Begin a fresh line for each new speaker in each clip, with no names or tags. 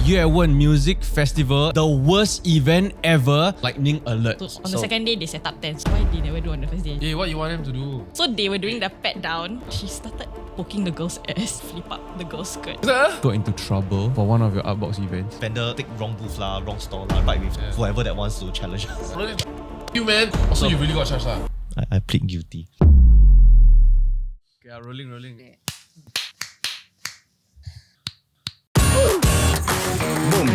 Yuewen Music Festival, the worst event ever. Lightning alert.
So on the second day, they set up tents. Why they never do on the first day?
Hey, what you want them to do?
So they were doing the pat down. She started poking the girl's ass, flip up the girl's skirt.
Got into trouble for one of your Artbox events.
Vendor take wrong booth lah, wrong store lah, right with whoever that wants to challenge us.
You man. Also, you really got charged lah.
I plead guilty.
Okay, rolling.
Boom.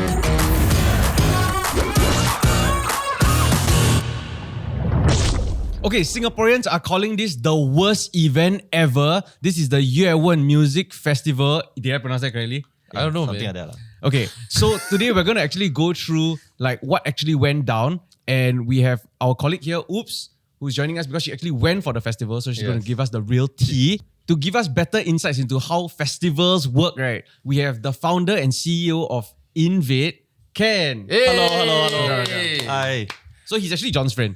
Okay, Singaporeans are calling this the worst event ever. This is the Yuewen Music Festival. Did I pronounce that correctly?
I don't know,
Something
man.
like that lah.
Okay, so today we're going to actually go through like what actually went down, and we have our colleague here, Oops, who's joining us because she actually went for the festival, so she's going to give us the real tea. To give us better insights into how festivals work, right, we have the founder and CEO of Invade, Ken.
Hey.
Hello.
Hey.
Hi.
So he's actually John's friend.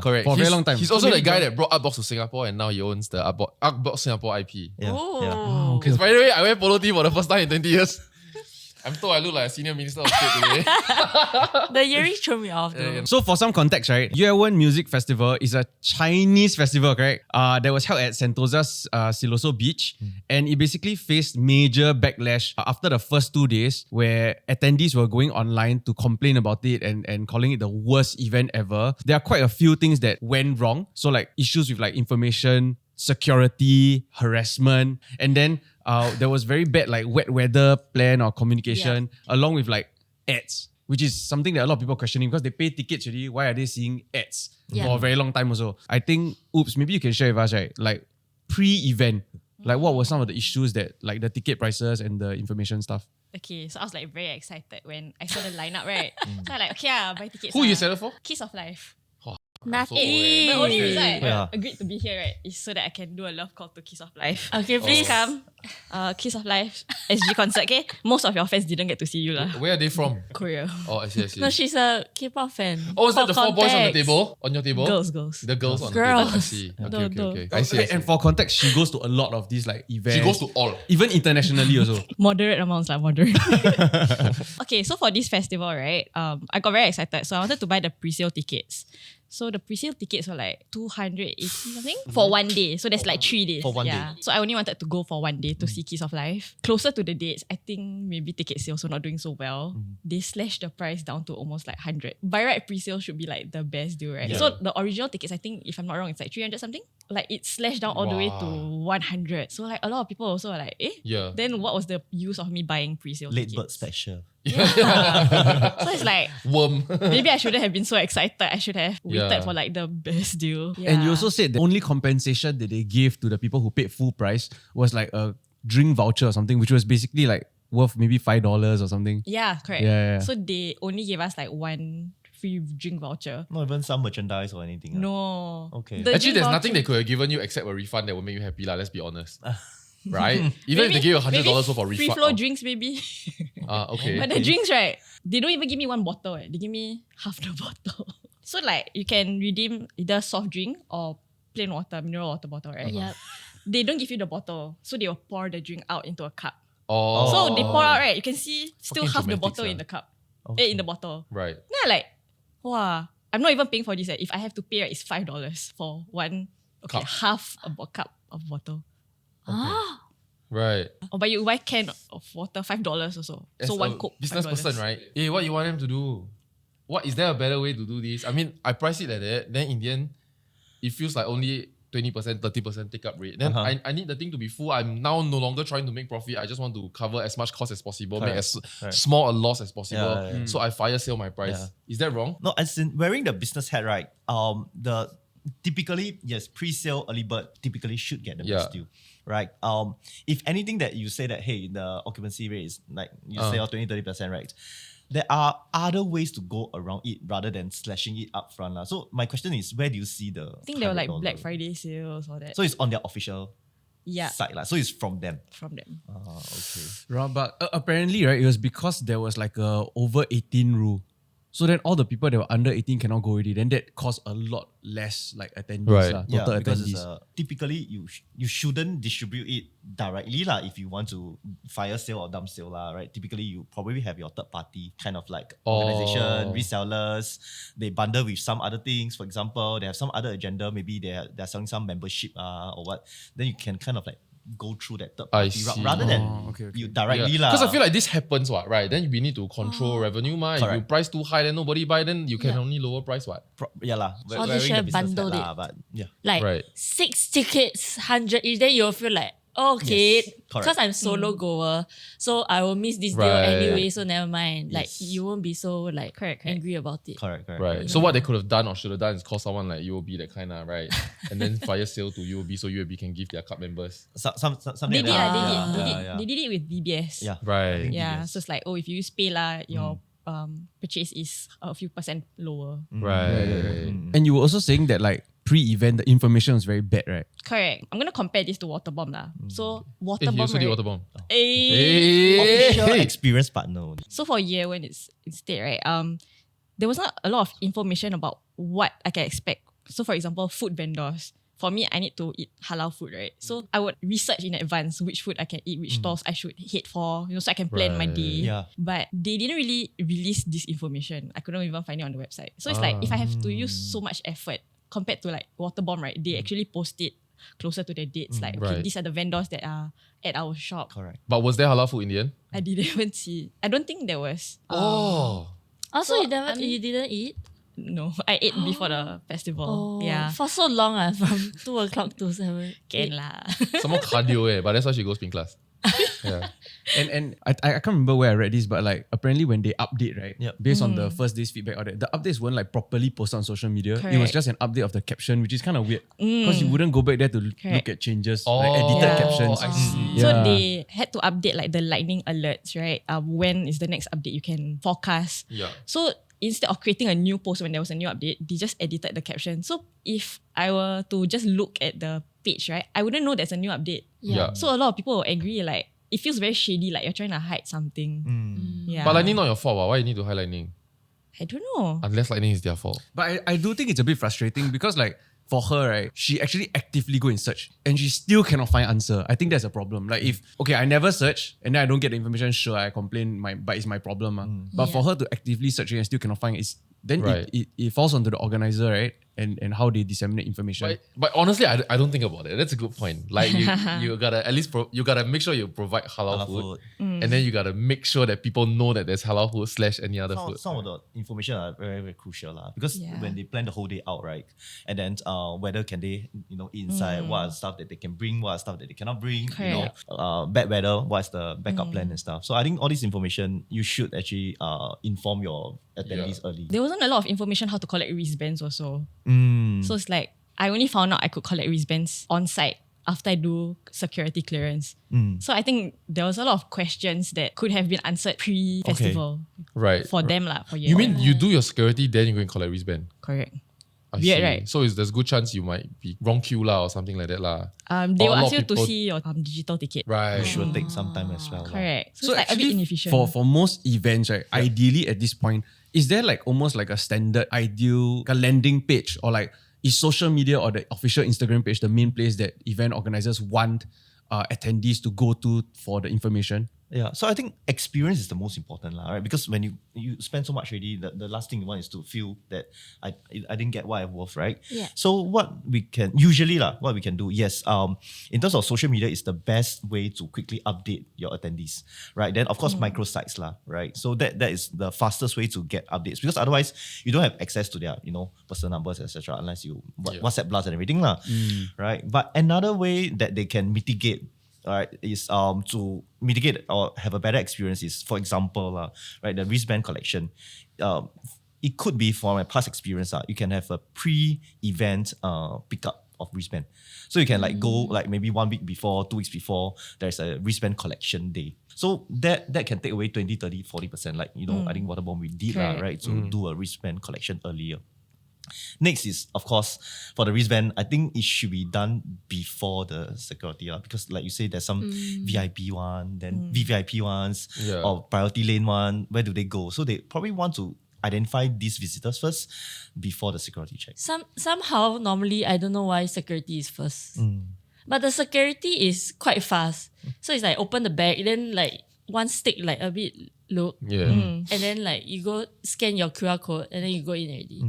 Correct.
For a very long time.
He's also the guy that brought Artbox to Singapore and now he owns the Artbox Singapore IP.
Yeah.
Oh.
Yeah.
Okay.
By the way, I wear polo tee for the first time in 20 years. I'm told I look like a senior minister of state today.
The earrings threw me off though.
So for some context, right, Yuewen Music Festival is a Chinese festival, correct? That was held at Sentosa's Siloso Beach, and it basically faced major backlash after the first 2 days, where attendees were going online to complain about it and calling it the worst event ever. There are quite a few things that went wrong. So like issues with like information security, harassment, and then there was very bad like wet weather plan or communication, along with like ads, which is something that a lot of people are questioning because they pay tickets already. Why are they seeing ads for a very long time also? I think, Oops, maybe you can share with us, right? Like pre-event, like what were some of the issues that like the ticket prices and the information stuff?
Okay, so I was like very excited when I saw the lineup, right? So I like, okay, I'll buy tickets.
Who you selling for?
Kiss of Life.
Nothing.
The only reason I
Yeah.
agreed to be here, right, is so that I can do a love call to Kiss of Life.
Okay,
Please
please.
come. Kiss of Life SG concert, okay? Most of your fans didn't get to see you lah.
Where are they from?
Korea.
Oh, I see.
No, she's a K-pop fan.
Oh, is that
For
the 4 boys on the
context.
table? On your table?
Girls.
The girls on the
Girls.
table. I see. Okay.
No.
I see.
And for context, she goes to a lot of these like events.
She goes to all.
even internationally also.
Moderate amounts lah, moderate. Okay, so for this festival, right, I got very excited. So I wanted to buy the pre-sale tickets. So the pre-sale tickets were like 280 something for 1 day. So there's like 3 days.
For one day.
So I only wanted to go for 1 day to see Kiss of Life. Closer to the dates, I think maybe ticket sales were not doing so well. They slashed the price down to almost like 100. By right, pre-sale should be like the best deal, right?
Yeah.
So the original tickets, I think, if I'm not wrong, it's like 300 something. Like it slashed down all the way to 100. So like a lot of people also are like,
Yeah.
then what was the use of me buying pre-sale
Late
tickets?
bird special.
So it's like,
Worm.
maybe I shouldn't have been so excited. I should have waited
Yeah.
for like the best deal.
And you also said the only compensation that they gave to the people who paid full price was like a drink voucher or something, which was basically like worth maybe $5 or something.
Yeah, correct.
Yeah.
So they only gave us like one free drink voucher.
Not even some merchandise or anything. Ah.
No.
Okay.
The
Actually,
drink
there's nothing
voucher-
they could have given you except a refund that would make you happy, let's be honest. Right? Even if
Maybe-
they give you $100
maybe
worth of refund.
free flow drinks maybe.
Okay.
But the drinks, right, they don't even give me one bottle. They give me half the bottle. So like you can redeem either soft drink or plain water, mineral water bottle, right?
Yep.
They don't give you the bottle. So they will pour the drink out into a cup.
Oh.
So they pour out, right? You can see still
Fucking
half the
dramatic,
bottle
sia.
in the cup.
Okay.
In the bottle.
Right.
Then I like, wow, I'm not even paying for this. If I have to pay, right, it's $5 for one,
Cup.
half a cup of water.
Right.
Oh, but you buy can of water, $5 also.
As
So one
a
Coke,
business
$5.
person, right? Hey, what you want them to do? What is there a better way to do this? I mean, I price it like that. Then in the end, it feels like only 20%, 30% take up rate. Then I need the thing to be full. I'm now no longer trying to make profit. I just want to cover as much cost as possible, make as small a loss as possible.
Yeah.
So I fire sale my price.
Yeah.
Is that wrong?
No, as in wearing the business hat, right? The typically, yes, pre-sale early bird typically should get the best deal, right? If anything that you say that, hey, the occupancy rate is like you say 20-30%, right? There are other ways to go around it rather than slashing it up front. So my question is, where do you see the
I think they were like
$100?
Black Friday sales or that.
So it's on their official
yeah,
site. So it's from them.
from them.
Okay.
But apparently, right, it was because there was like a over 18 rule. So then all the people that were under 18 cannot go already. Then that caused a lot less like attendees,
Right.
lah,
Yeah,
total
because
attendees.
typically you shouldn't distribute it directly lah. If you want to fire sale or dump sale lah, right? Typically you probably have your third party kind of like organization, resellers. They bundle with some other things. For example, they have some other agenda. Maybe they're selling some membership or what. Then you can kind of like go through that third
I
party
see.
rather than
okay.
you directly lah.
Because I feel like this happens, what, right? Then we need to control revenue, ma. If you
Correct.
price too high, then nobody buy, then you can
Yeah.
only lower price, what?
Yeah lah.
Or they
wearing
should
the
have
business hat
bundled
lah,
it.
but yeah.
Like
Right.
6 tickets, 100 each, then you'll feel like, okay,
Yes, correct.
because I'm solo goer, so I will miss this deal
Right.
anyway, so never mind. Like
Yes.
you won't be so like
Correct.
angry about it.
Correct.
Right. So what they could have done or should have done is call someone like UOB, that kind of, right? And then fire sale to UOB so UOB can give their club members.
Something
They
like
did,
that.
they did it with DBS.
Yeah.
Right.
Yeah,
DBS.
so it's like, oh, if you use PayLah, your purchase is a few % lower.
Right.
And you were also saying that like pre-event, the information was very bad, right?
Correct. I'm gonna compare this to Waterbomb lah. So
Hey, you
Waterbomb,
also did
right?
Waterbomb.
Eh.
Official experience partner.
So for Yuewen, it's instead, right? There was not a lot of information about what I can expect. So for example, food vendors. For me, I need to eat halal food, right? So I would research in advance which food I can eat, which stores I should head for, so I can plan my
Right.
day.
Yeah.
But they didn't really release this information. I couldn't even find it on the website. So it's like if I have to use so much effort compared to like Waterbomb, right? They actually post it closer to the dates. Like, okay,
Right.
these are the vendors that are at our shop.
Correct.
But was there halal food in the end?
I didn't even see. I don't think there was.
Oh.
Also,
So,
you didn't eat?
No, I ate before the festival.
Oh,
Yeah.
for so long, from 2 o'clock to 7.
Can lah.
Some more cardio, but that's why she goes spin class. Yeah.
And I can't remember where I read this, but like apparently when they update, right?
Yep.
Based on the first day's feedback, or the updates weren't like properly posted on social media. It was
Correct.
just an update of the caption, which is kind of weird because you wouldn't go back there to look
Correct.
at changes, like edited
Yeah.
captions.
I see.
So
Yeah.
they had to update like the lightning alerts, right? When is the next update you can forecast.
Yeah.
So instead of creating a new post when there was a new update, they just edited the caption. So if I were to just look at the page, right, I wouldn't know there's a new update.
Yeah.
So a lot of people were angry, like it feels very shady, like you're trying to hide something. Yeah.
But lightning not your fault. Why you need to hide lightning?
I don't know.
Unless lightning is their fault.
But I do think it's a bit frustrating because like for her, right, she actually actively go and search and she still cannot find answer. I think that's a problem. Like if, okay, I never search and then I don't get the information, sure, I complain, but it's my problem. But for her to actively search and still cannot find it, then
Right.
it falls onto the organizer, right? And how they disseminate information.
But honestly, I don't think about it. That's a good point. Like you gotta at least you gotta make sure you provide halal,
Halal
food,
food.
and then you gotta make sure that people know that there's halal food / any other food.
Some of the information are very, very crucial lah. Because
Yeah.
when they plan the whole day out, right, and then whether can they, inside what are stuff that they can bring, what are stuff that they cannot bring,
Correct.
bad weather, what's the backup plan and stuff. So I think all this information you should actually inform your attendees early.
There wasn't a lot of information how to collect wristbands also.
Mm.
So it's like, I only found out I could collect wristbands on site after I do security clearance. So I think there was a lot of questions that could have been answered pre-festival
Right.
for them lah. For
You
Yuewen.
mean you do your security, then you go and collect wristband?
Correct.
I
Weird,
see.
right?
So there's good chance you might be wrong queue lah or something like that lah.
They
Or
will
a lot
ask
of
you to
people-
see your digital ticket.
Right.
Which will take some time as well. lah.
Correct. So,
So
it's like a bit
actually,
inefficient.
for most events, right, ideally at this point, is there like almost like a standard ideal like a landing page, or like is social media or the official Instagram page the main place that event organizers want attendees to go to for the information?
Yeah, so I think experience is the most important, lah, right? Because when you spend so much already, the last thing you want is to feel that I didn't get what I worth, right?
Yeah.
So what we can do, yes, in terms of social media, is the best way to quickly update your attendees, right? Then of course microsites, lah, right? So that is the fastest way to get updates, because otherwise you don't have access to their personal numbers, etc. Unless you WhatsApp blast and everything, lah, right? But another way that they can mitigate, right, is to mitigate or have a better experience is, for example, right, the wristband collection. It could be, for my past experience, you can have a pre-event pickup of wristband. So you can like go like maybe 1 week before, 2 weeks before, there's a wristband collection day. So that can take away 20, 30, 40%. Like, I think Waterbomb we did,
Correct.
right, to do a wristband collection earlier. Next is, of course, for the wristband, I think it should be done before the security, because like you say, there's some VIP one, then VVIP ones,
Yeah.
or priority lane one. Where do they go? So they probably want to identify these visitors first before the security check.
Somehow, normally, I don't know why security is first. But the security is quite fast. So it's like open the bag, then like one stick like a bit look.
Yeah.
And then like you go scan your QR code and then you go in already.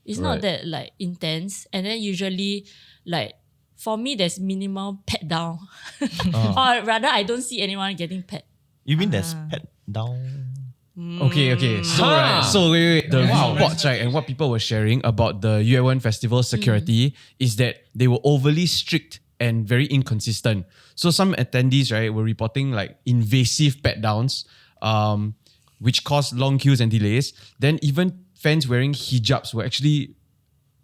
It's not that like intense. And then usually like for me there's minimal pat down. Or rather I don't see anyone getting pat.
You mean there's pat down?
Okay. So wait. The reports, right, and what people were sharing about the Yuewen Festival security is that they were overly strict and very inconsistent. So some attendees, right, were reporting like invasive pat downs, which caused long queues and delays. Then even fans wearing hijabs were actually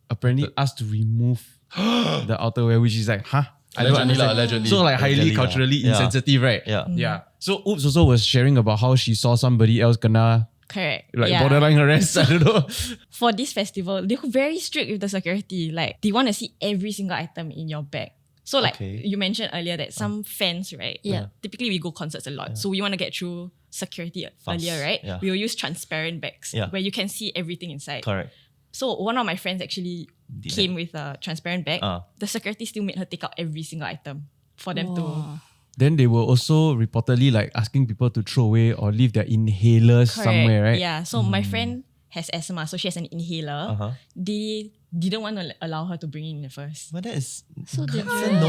apparently asked to remove the outerwear, which is like, huh? I don't understand.
Allegedly.
So like highly culturally insensitive, right?
Yeah.
So Oops also was sharing about how she saw somebody else kena
Correct.
like borderline arrest. I don't know.
For this festival, they're very strict with the security. Like they want to see every single item in your bag. So like you mentioned earlier that some fans, right? Typically we go concerts a lot. So we want to get through security earlier, right?
Yeah.
We will use transparent bags where you can see everything inside.
Correct.
So one of my friends actually came with a transparent bag. The security still made her take out every single item for them to...
Then they were also reportedly like asking people to throw away or leave their inhalers somewhere, right?
Yeah. So my friend has asthma, so she has an inhaler. They didn't want to allow her to bring it in first.
But that is
So different.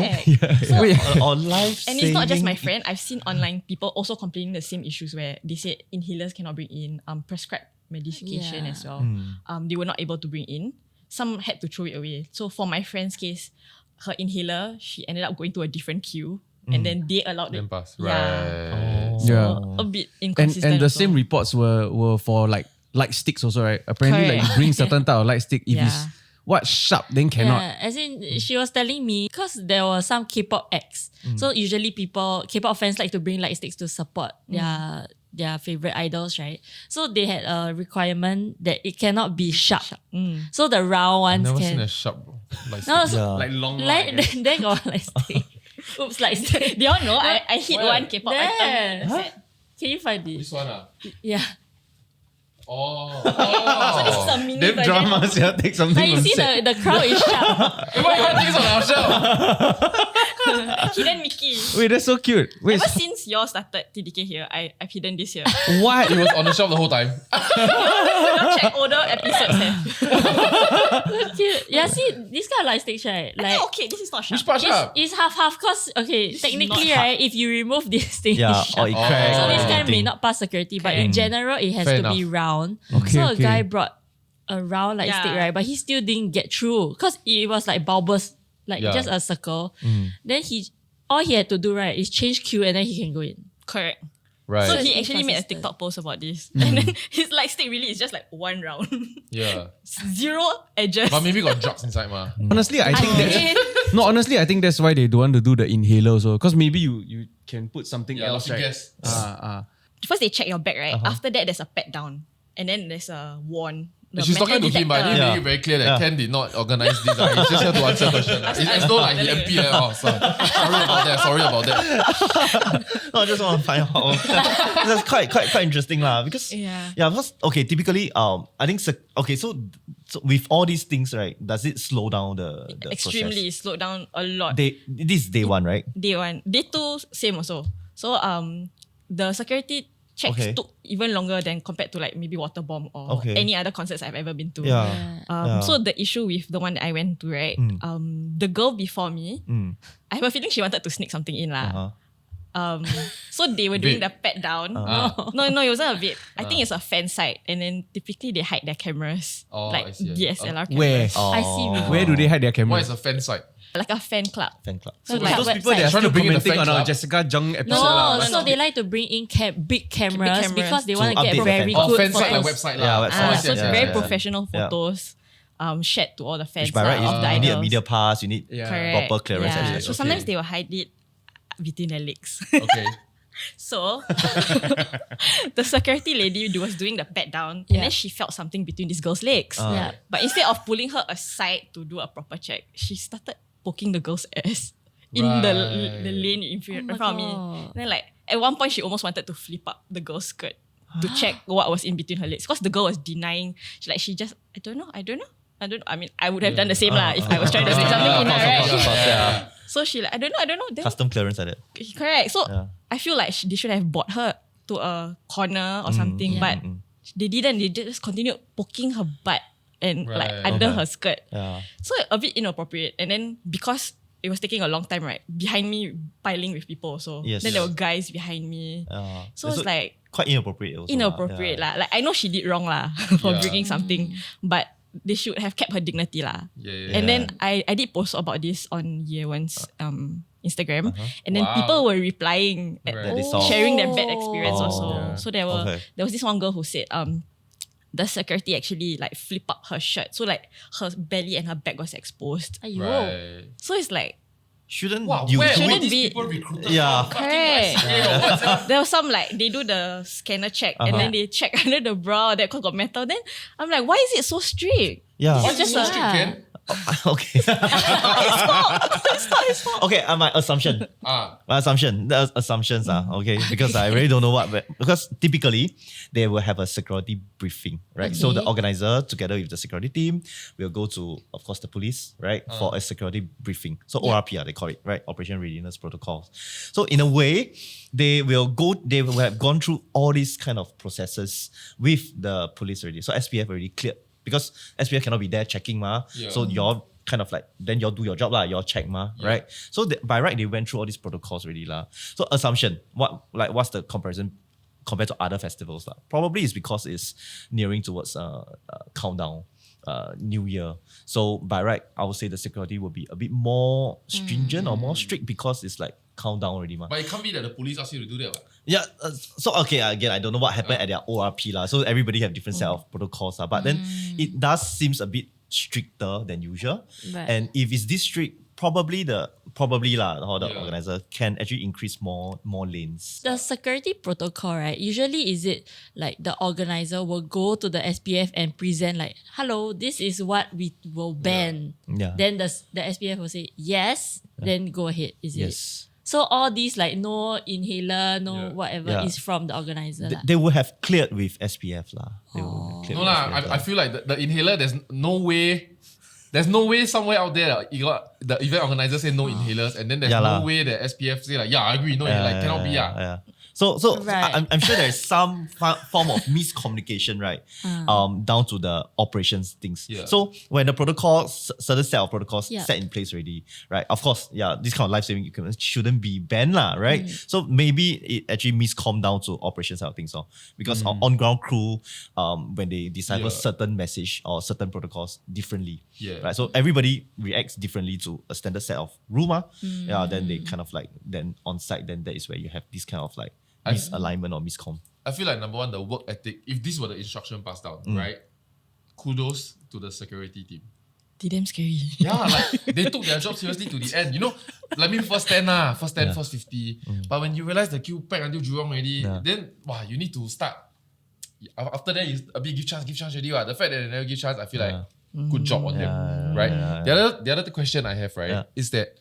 or life.
And it's not just my friend. I've seen online people also complaining the same issues where they said inhalers cannot bring in prescribed medication as well. They were not able to bring in. Some had to throw it away. So for my friend's case, her inhaler, she ended up going to a different queue. And then they allowed it.
Pass.
Yeah.
Right.
So a bit inconsistent.
And the
also.
same reports were for like light sticks also, right? Apparently like you bring certain type of light stick. If it's sharp, then cannot.
Yeah, as in she was telling me because there were some K-pop acts. So usually K-pop fans like to bring light sticks to support their favorite idols, right? So they had a requirement that it cannot be sharp. So the round ones
Never
can.
seen a sharp like
No, so
Like long
like then got like stick. Oops, like stick.
Do y'all know? I hit one K-pop
There.
item.
Can you find it?
This one
Yeah.
Oh.
So this is a mini
Them
version.
dramas, take something
But you
from
see
set.
the crowd is sharp.
Why you have things on our shelf?
Hidden Mickey.
Wait, that's so cute. Wait,
Ever since y'all started TDK here, I've hidden this here.
what?
It was on the shelf the whole time.
Y'all check older episodes here.
Cute. Yeah, see this kind of light sticks, right? Like
Okay, this is not sharp.
Which part sharp?
it's half cause okay, technically
not
right, if you remove this thing,
Yeah,
it's
or
sharp.
it cracks.
So
or
this kind may
anything.
not pass security, but in general it has
Fair
to be
enough.
round.
Okay,
so a
okay.
guy brought a round light
Yeah.
stick, right? But he still didn't get through because it was like bulbous, like
Yeah.
just a circle. Then all he had to do, right, is change queue and then he can go in.
Correct.
Right.
So
it's
he actually made a
inconsistent.
TikTok post about this. And then his light stick really is just like one round.
Yeah.
Zero edges.
But maybe got drugs inside, ma.
Honestly, I think that's no. Honestly, I think that's why they don't want to do the inhaler also. Because maybe you can put something
Yeah,
else,
like you
right?
guess.
First they check your bag, right? After that, there's a pat down. And then there's a wand. The
She's talking to
metal
him, but I
detector.
didn't make it very clear that Ken did not organize this. He's just here to answer questions. It's as though like he MP. Oh, sorry about that.
No, I just want to find out. That's quite interesting lah. Because because typically I think so with all these things, right, does it slow down the
Extremely slowed down a lot.
process? This is day one, right?
Day one. Day two, same also. So the security checks took even longer than compared to like maybe Waterbomb or any other concerts I've ever been to. So the issue with the one that I went to, right? The girl before me, I have a feeling she wanted to sneak something in lah. So they were doing the pat down. No, it wasn't a vape. I think it's a fan site, and then typically they hide their cameras,
I
like
see.
DSLR cameras.
Where?
I see before.
Where do they hide their
What
cameras?
is a fan site?
Like a fan club.
Fan club.
So
like
like
Those people they are
Trying to
still
bring in the
commenting
fan
on our
club?
Jessica Jung episode.
No,
lah.
so they like to bring in big cameras
cameras.
because they
To
want to get
update the
very
fan.
good
fan site like
photos.
website
Yeah,
lah.
website.
So it's
Yeah,
very
yeah.
professional
Yeah.
photos shared to all the fans
Which by right,
of the
you need a
idols.
media pass, you need
Correct.
proper clearance.
Yeah.
everything.
So sometimes they will hide it between their legs.
Okay.
So the security lady was doing the pat down, and then she felt something between this girl's legs.
Yeah.
But instead of pulling her aside to do a proper check, she started poking the girl's ass in the lane in front of me.
God.
Then like at one point she almost wanted to flip up the girl's skirt to check what was in between her legs. Because the girl was denying. She just, I don't know. I mean, I would have done the same if I was trying to say something in her, right? So she like, I don't know. Then,
Custom clearance like that.
correct. So I feel like they should have brought her to a corner or something, but they didn't. They just continued poking her butt and like under her skirt.
Yeah.
So a bit inappropriate. And then because it was taking a long time, right? Behind me, piling with people. So
Yes.
then there were guys behind me. So it's like
quite inappropriate also.
inappropriate lah. Like I know she did wrong lah for bringing something, but they should have kept her dignity lah. And then I did post about this on Yuewen's Instagram, and then people were replying, sharing their bad experience also. So there was this one girl who said the security actually like flip up her shirt, so like her belly and her back was exposed. So it's like,
Shouldn't
Wow,
you
where
do
were
it?
these people recruited
Yeah.
from? Fucking
there was some like they do the scanner check and then they check under the bra that got metal. Then I'm like, why is it so strict?
Yeah.
Why is it so strict, Ken?
Okay.
It's not his fault.
Okay, my assumption. My assumption. The assumptions are okay because I really don't know because typically they will have a security briefing, right? So the organizer together with the security team will go to, of course, the police, right, for a security briefing. So ORP, they call it, right? Operation Readiness Protocols. So in a way, they will have gone through all these kind of processes with the police already. So SPF already cleared. Because SPF cannot be there checking so you're kind of like, then you'll do your job you'll check right? So by right, they went through all these protocols already So assumption, what's the comparison compared to other festivals Probably it's because it's nearing towards countdown, New Year. So by right, I would say the security will be a bit more stringent or more strict because it's like countdown already
But it can't be that the police ask you to do that.
Yeah, so okay, again, I don't know what happened at their ORP so everybody have different set of protocols but then it does seems a bit stricter than usual. And if it's this strict, probably the organizer can actually increase more lanes.
The security protocol, right? Usually is it like the organizer will go to the SPF and present like, hello, this is what we will ban. Then the SPF will say yes, then go ahead. Is it? So all these like no inhaler, no whatever is from the organizer.
They will have cleared with SPF
I feel like the inhaler, there's no way somewhere out there the event organizer say no inhalers, and then there's no way that SPF say like, I agree, no inhaler, cannot be.
So I'm sure there's some form of miscommunication, right? Down to the operations things. So when the protocol, certain set of protocols set in place already, right? Of course, this kind of life-saving equipment shouldn't be banned, right? So maybe it actually miscom down to operations side of things, because our on-ground crew, when they decipher certain message or certain protocols differently, right? So everybody reacts differently to a standard set of rule, then they kind of like, then on site, then that is where you have this kind of like misalignment or miscom.
I feel like number one, the work ethic, if this were the instruction passed down, right? Kudos to the security team.
They damn scary.
Like they took their job seriously to the end. Let me first 10, first 50. But when you realize the queue packed until Jurong already, then you need to start. After that, you a bit give chance already. The fact that they never give chance, I feel like good job on them, right? The other question I have, right, is that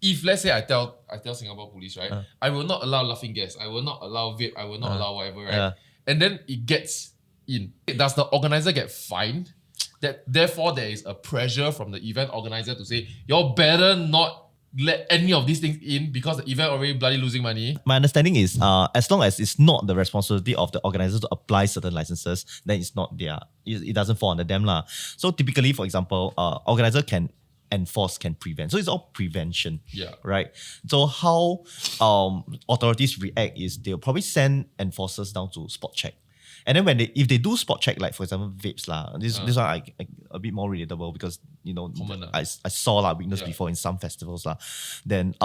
if let's say I tell Singapore police, right, I will not allow laughing gas, I will not allow vape, I will not allow whatever, right? And then it gets in. Does the organizer get fined? That therefore there is a pressure from the event organizer to say, you better not let any of these things in because the event already bloody losing money.
My understanding is as long as it's not the responsibility of the organizer to apply certain licenses, then it's not it doesn't fall under them. So typically, for example, organizer can enforce, can prevent. So it's all prevention, right? So how authorities react is they'll probably send enforcers down to spot check. And then if they do spot check, like for example vapes this one I a bit more relatable because I saw weakness before in some festivals Then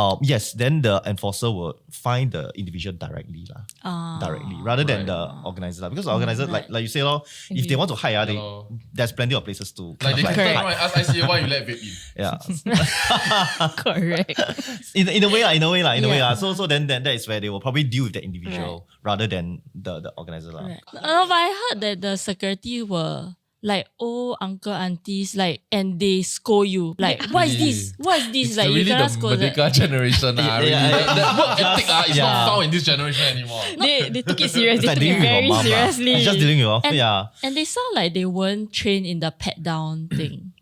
then the enforcer will find the individual directly rather than the organizer because the organizer like you say if they want to hide there's plenty of places to
like they can turn around and ask ICA why you let vape in.
Correct.
In a way. So then that is where they will probably deal with the individual rather than the organizer
No, but I heard that the security were like old uncle aunties, like, and they scold you, like, what is this? What is this?
It's
Like, you
really
cannot
the
scold that.
Merdeka generation. Really. That work ethic is
yeah.
not found in this generation anymore.
They took it serious.
It's
They
like
took it
dealing with your
very
mom.
seriously.
It's just dealing with your,
And,
yeah.
and they sound like they weren't trained in the pat down thing.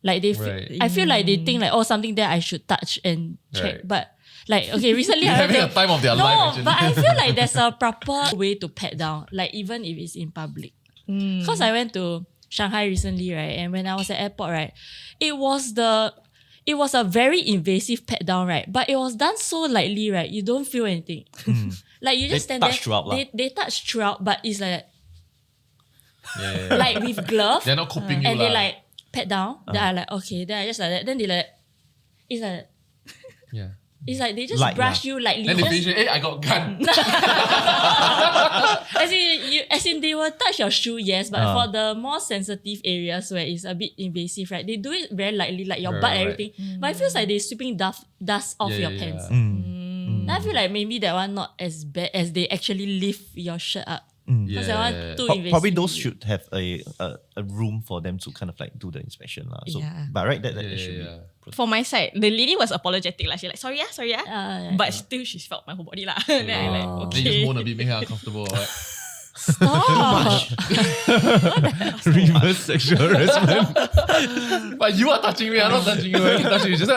Like they,
Right.
I feel like they think like, oh, something there I should touch and check.
Right.
But like, okay, recently
They're
I
having
went
a time of their
no,
life actually.
but I feel like there's a proper way to pat down, like even if it's in public. Because I went to Shanghai recently, right? And when I was at airport, right, it was a very invasive pat down, right? But it was done so lightly, right? You don't feel anything. Like you just
They
stand there.
touch throughout lah.
They touch throughout, but it's like
Yeah.
like with glove.
They're not coping you
And they
lah.
like pat down. Then I like, okay. Then I just like that. Then they like, it's like,
Yeah.
it's like they just
Light
brush
lah.
you lightly.
Then they
Just-
finish it, hey, I got gun.
as in they will touch your shoe, yes, but for the more sensitive areas where it's a bit invasive, right? They do it very lightly, like your
Right,
butt,
right.
everything. But it feels like they're sweeping dust off your pants.
Mm.
Then I feel like maybe that one not as bad as they actually lift your shirt up. Because that one too invasive.
Probably those should have a room for them to kind of like do the inspection. So,
Yeah.
But right, that should be.
For my side, the lady was apologetic. She like, sorry,
Yeah,
but still she felt my whole body. Then I like,
They just
okay.
moan a bit, make her uncomfortable. Right?
Stop.
Reverse sexual harassment.
But you are touching me, I'm not touching you. I can touch you. Just,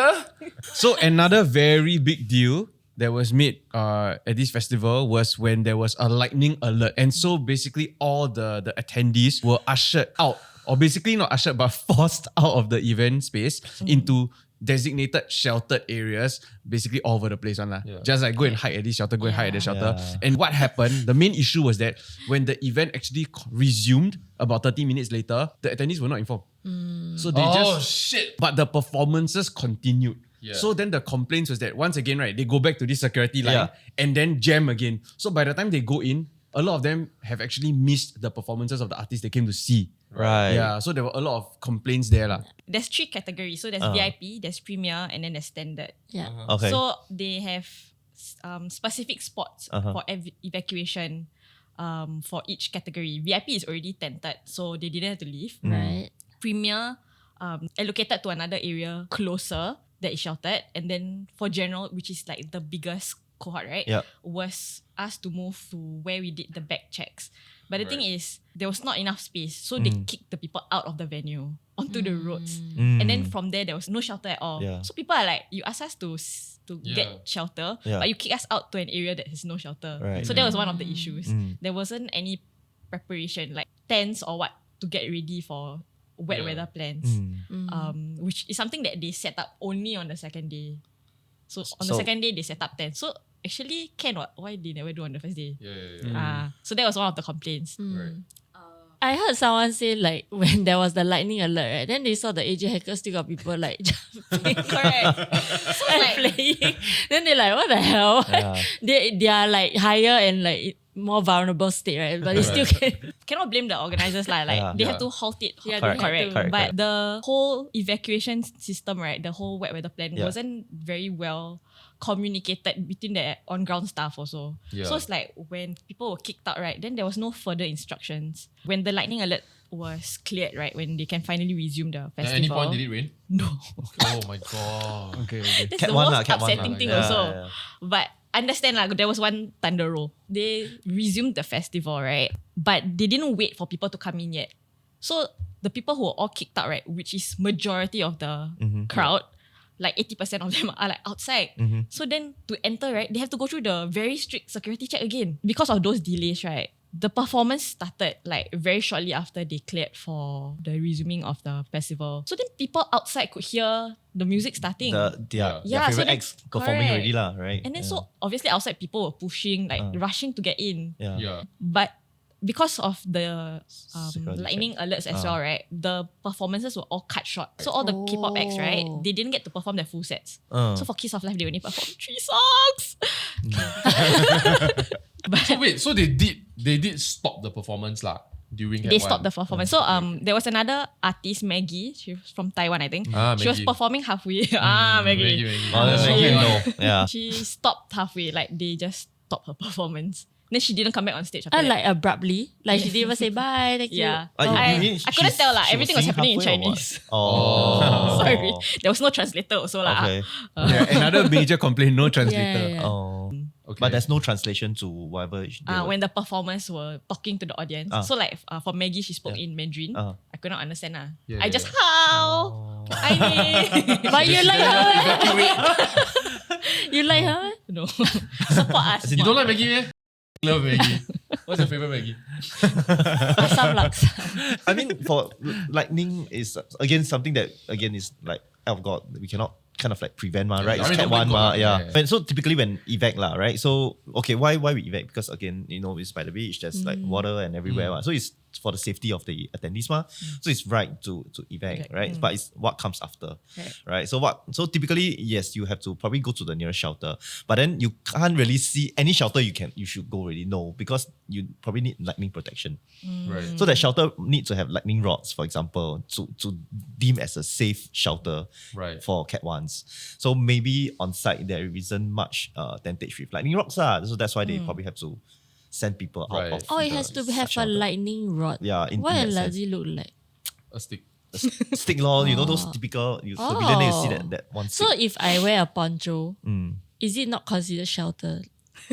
So another very big deal that was made at this festival was when there was a lightning alert. And so basically all the attendees were ushered out, or basically not ushered, but forced out of the event space into designated sheltered areas, basically all over the place.
Yeah.
Just like go and hide at this shelter, go and hide at the shelter.
Yeah.
And what happened, the main issue was that when the event actually resumed about 30 minutes later, the attendees were not informed. So they
shit.
but the performances continued.
Yeah.
So then the complaints was that once again, right, they go back to this security line
Yeah.
and then jam again. So by the time they go in, a lot of them have actually missed the performances of the artists they came to see.
Right.
Yeah, so there were a lot of complaints there.
There's 3 categories. So there's VIP, there's Premier, and then there's Standard.
Yeah.
Okay.
So they have specific spots for evacuation for each category. VIP is already tented, so they didn't have to leave.
Right.
Premier allocated to another area closer that is sheltered. And then for General, which is like the biggest cohort, right?
Yep.
Was asked to move to where we did the back checks. But the thing is, there was not enough space. So they kicked the people out of the venue onto the roads. And then from there was no shelter at all.
Yeah.
So people are like, you ask us to
Yeah.
get shelter,
Yeah.
but you kick us out to an area that has no shelter.
Right.
So that was one of the issues.
Mm.
There wasn't any preparation, like tents or what, to get ready for wet weather plans. Which is something that they set up only on the second day. So on the
So-
second day, they set up tents. So actually, why they never do on the first day?
Yeah.
So that was one of the complaints.
Right.
I heard someone say like when there was the lightning alert, right? Then they saw the AJ hackers still got people like jumping
Correct.
and playing. Then they're like, what the hell?
Yeah.
they are like higher and like more vulnerable state, right? But they still can.
Cannot blame the organizers lah. Like
Yeah.
they
Yeah.
have to halt it.
Yeah,
Correct,
correct.
correct,
But
correct.
the whole evacuation system, right? The whole wet weather plan
Yeah.
wasn't very well communicated between the on ground staff also.
Yeah.
So it's like when people were kicked out, right? Then there was no further instructions. When the lightning alert was cleared, right? When they can finally resume the
At
festival.
any point, did it rain?
No.
Oh my god.
Okay.
That's
Cat
the
one
most
lah, cat one
upsetting
lah.
thing
Yeah,
also.
yeah.
But understand lah, there was one thunder roll. They resumed the festival, right? But they didn't wait for people to come in yet. So the people who were all kicked out, right, which is majority of the crowd, like 80% of them are like outside. So then to enter, right, they have to go through the very strict security check again. Because of those delays, right, the performance started like very shortly after they cleared for the resuming of the festival. So then people outside could hear the music starting.
Their
Yeah, so
favorite
then-
acts performing
correct.
already lah, right?
And then
Yeah.
so obviously outside people were pushing, like rushing to get in.
Yeah.
Yeah.
But because of the
Security
lightning alerts as well, right? The performances were all cut short. So all the K-pop acts, right? They didn't get to perform their full sets. So for Kiss of Life, they only performed 3 songs.
So wait, so they did stop the performance lah during that
They
one.
stopped the performance. So there was another artist, Maggie. She was from Taiwan, I think. She was
Maggie.
performing halfway. Maggie.
Oh, that's
Maggie.
okay, no. Yeah.
She stopped halfway. Like they just stopped her performance. Then she didn't come back on stage after that.
Like abruptly. Like she didn't even say bye, thank you.
Yeah.
You mean
I couldn't tell lah.
she
Everything
was
was happening in
singing halfway or what?
Chinese.
Oh.
Sorry. There was no translator also lah.
Okay.
Yeah, another major complaint, no translator.
Yeah.
Oh.
Okay.
But there's no translation to whatever.
When the performers were talking to the audience. So like for Maggie, she spoke in Mandarin. I could not understand lah.
Yeah,
I
yeah,
just how I mean.
But you like her? You like her?
No. Support us.
You don't like Maggie, eh? Love Maggie. What's your favorite Maggie?
Asam laksa.
I mean, for lightning is again something that again is like out of God. We cannot kind of like prevent right? It's Cat 1 yeah. And so typically when evac right? So okay, why we evac? Because again, it's by the beach. There's like water and everywhere. So it's for the safety of the attendees So it's right to evac, right? But it's what comes after, right? So typically yes, you have to probably go to the nearest shelter, but then you can't really see any shelter you should go already. No, because you probably need lightning protection.
Right.
So that shelter needs to have lightning rods, for example, to deem as a safe shelter for Cat 1s. So maybe on site there isn't much tentage with lightning rods. So that's why they probably have to send people out of
Oh, it has to have a
shelter.
lightning rod.
Yeah.
What
in
does
that sense.
it look like?
A stick.
Stick law, those typical civilian, you see that one stick.
So if I wear a poncho, is it not considered shelter?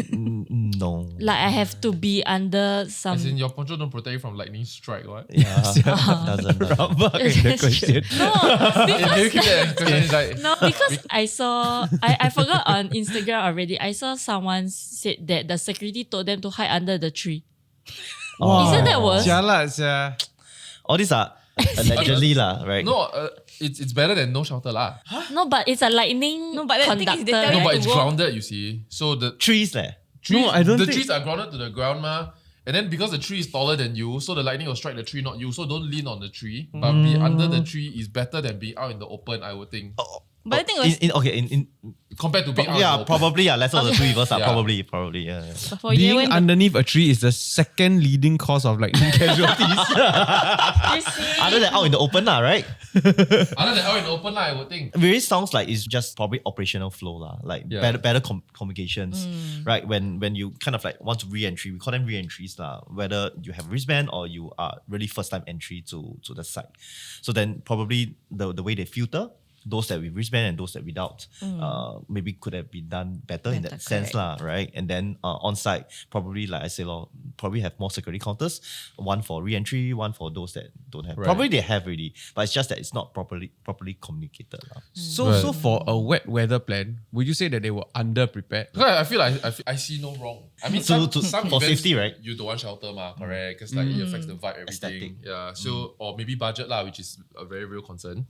No.
Like I have to be under some.
As in your poncho don't protect you from lightning strike, what?
Yeah, doesn't.
The question.
Can you keep that question inside?
No, because I saw, I forgot on Instagram already. I saw someone said that the security told them to hide under the tree. Isn't that worse?
Jialat, sia.
All these are allegedly right?
No, it's better than no shelter lah.
No, but it's a lightning
No, but the thing is they tell
conductor.
you
No, but
to
it's
go-
grounded, you see. So the
Trees
trees,
No, I don't
the
think-
trees are grounded to the ground, and then because the tree is taller than you, so the lightning will strike the tree, not you. So don't lean on the tree, but be under the tree is better than being out in the open, I would think.
But the thing was,
in
Compared to being out in the open.
probably lesser of the two evils.
Yeah.
Probably yeah.
for
Being
Yuewen,
underneath a tree is the second leading cause of lightning casualties.
You see?
Other than out in the open right?
Other than out in the open, I would think.
It really sounds like it's just probably operational flow like
Yeah.
better communications, right? When you kind of like want to re-entry, we call them re-entries whether you have wristband or you are really first time entry to the site. So then probably the way they filter those that with wristband and those that without maybe could have been done better in that sense right? And then on site probably like I say probably have more security counters, one for re-entry, one for those that don't have.
Right.
Probably they have already, but it's just that it's not properly communicated.
So for a wet weather plan, would you say that they were under prepared?
Because I feel like I see no wrong. I mean,
So
some
for
events,
safety, right?
You don't want shelter, correct? Because like it affects the vibe, everything.
Aesthetic.
Yeah. So or maybe budget which is a very real concern.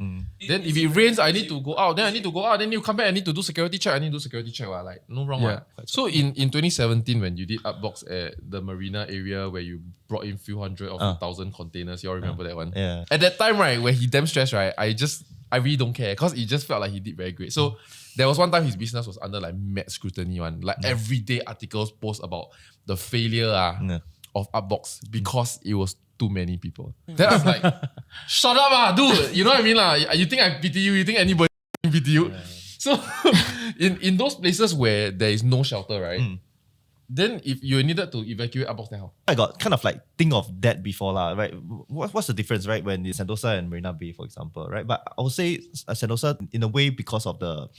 Then if it rains, I need to go out. Then I need to go out. Then you come back. I need to do security check. Like no wrong.
Yeah.
So in 2017 when you did Upbox at the marina area where you brought in few hundred or few thousand containers, you all remember that one?
Yeah.
At that time, right, when he damn stressed, right, I really don't care because it just felt like he did very great. So there was one time his business was under like mad scrutiny like everyday articles post about the failure of Upbox because it was too many people. Then I'm like, shut up dude. You know what I mean You think I pity you? You think anybody pity you? So in those places where there is no shelter, right? Then if you needed to evacuate Upbox, then how?
I got kind of like think of that before right? What's the difference, right? When it's Sentosa and Marina Bay, for example, right? But I would say Sentosa in a way because of the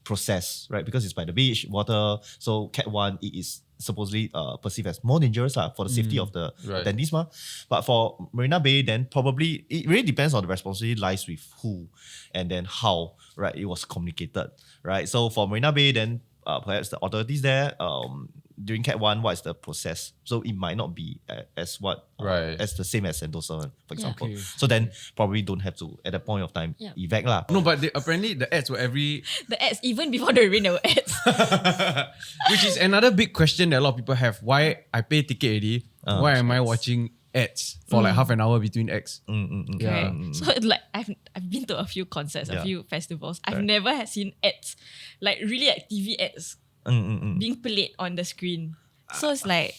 process, right? Because it's by the beach, water. So Cat 1, it is supposedly perceived as more dangerous for the safety of the attendees. But for Marina Bay, then probably it really depends on the responsibility lies with who and then how, right? It was communicated, right? So for Marina Bay, then perhaps the authorities there, during Cat 1, what is the process? So it might not be as as the same as Sentosa, for example.
Okay.
So then probably don't have to, at that point of time, evac lah.
No, but apparently the ads were
the ads, even before the rain, there were ads.
which is another big question that a lot of people have. Why I pay ticket already? Why am I watching ads for like half an hour between acts?
Yeah. So like I've been to a few concerts, a few festivals. I've never seen ads, like really like TV ads being played on the screen. So it's like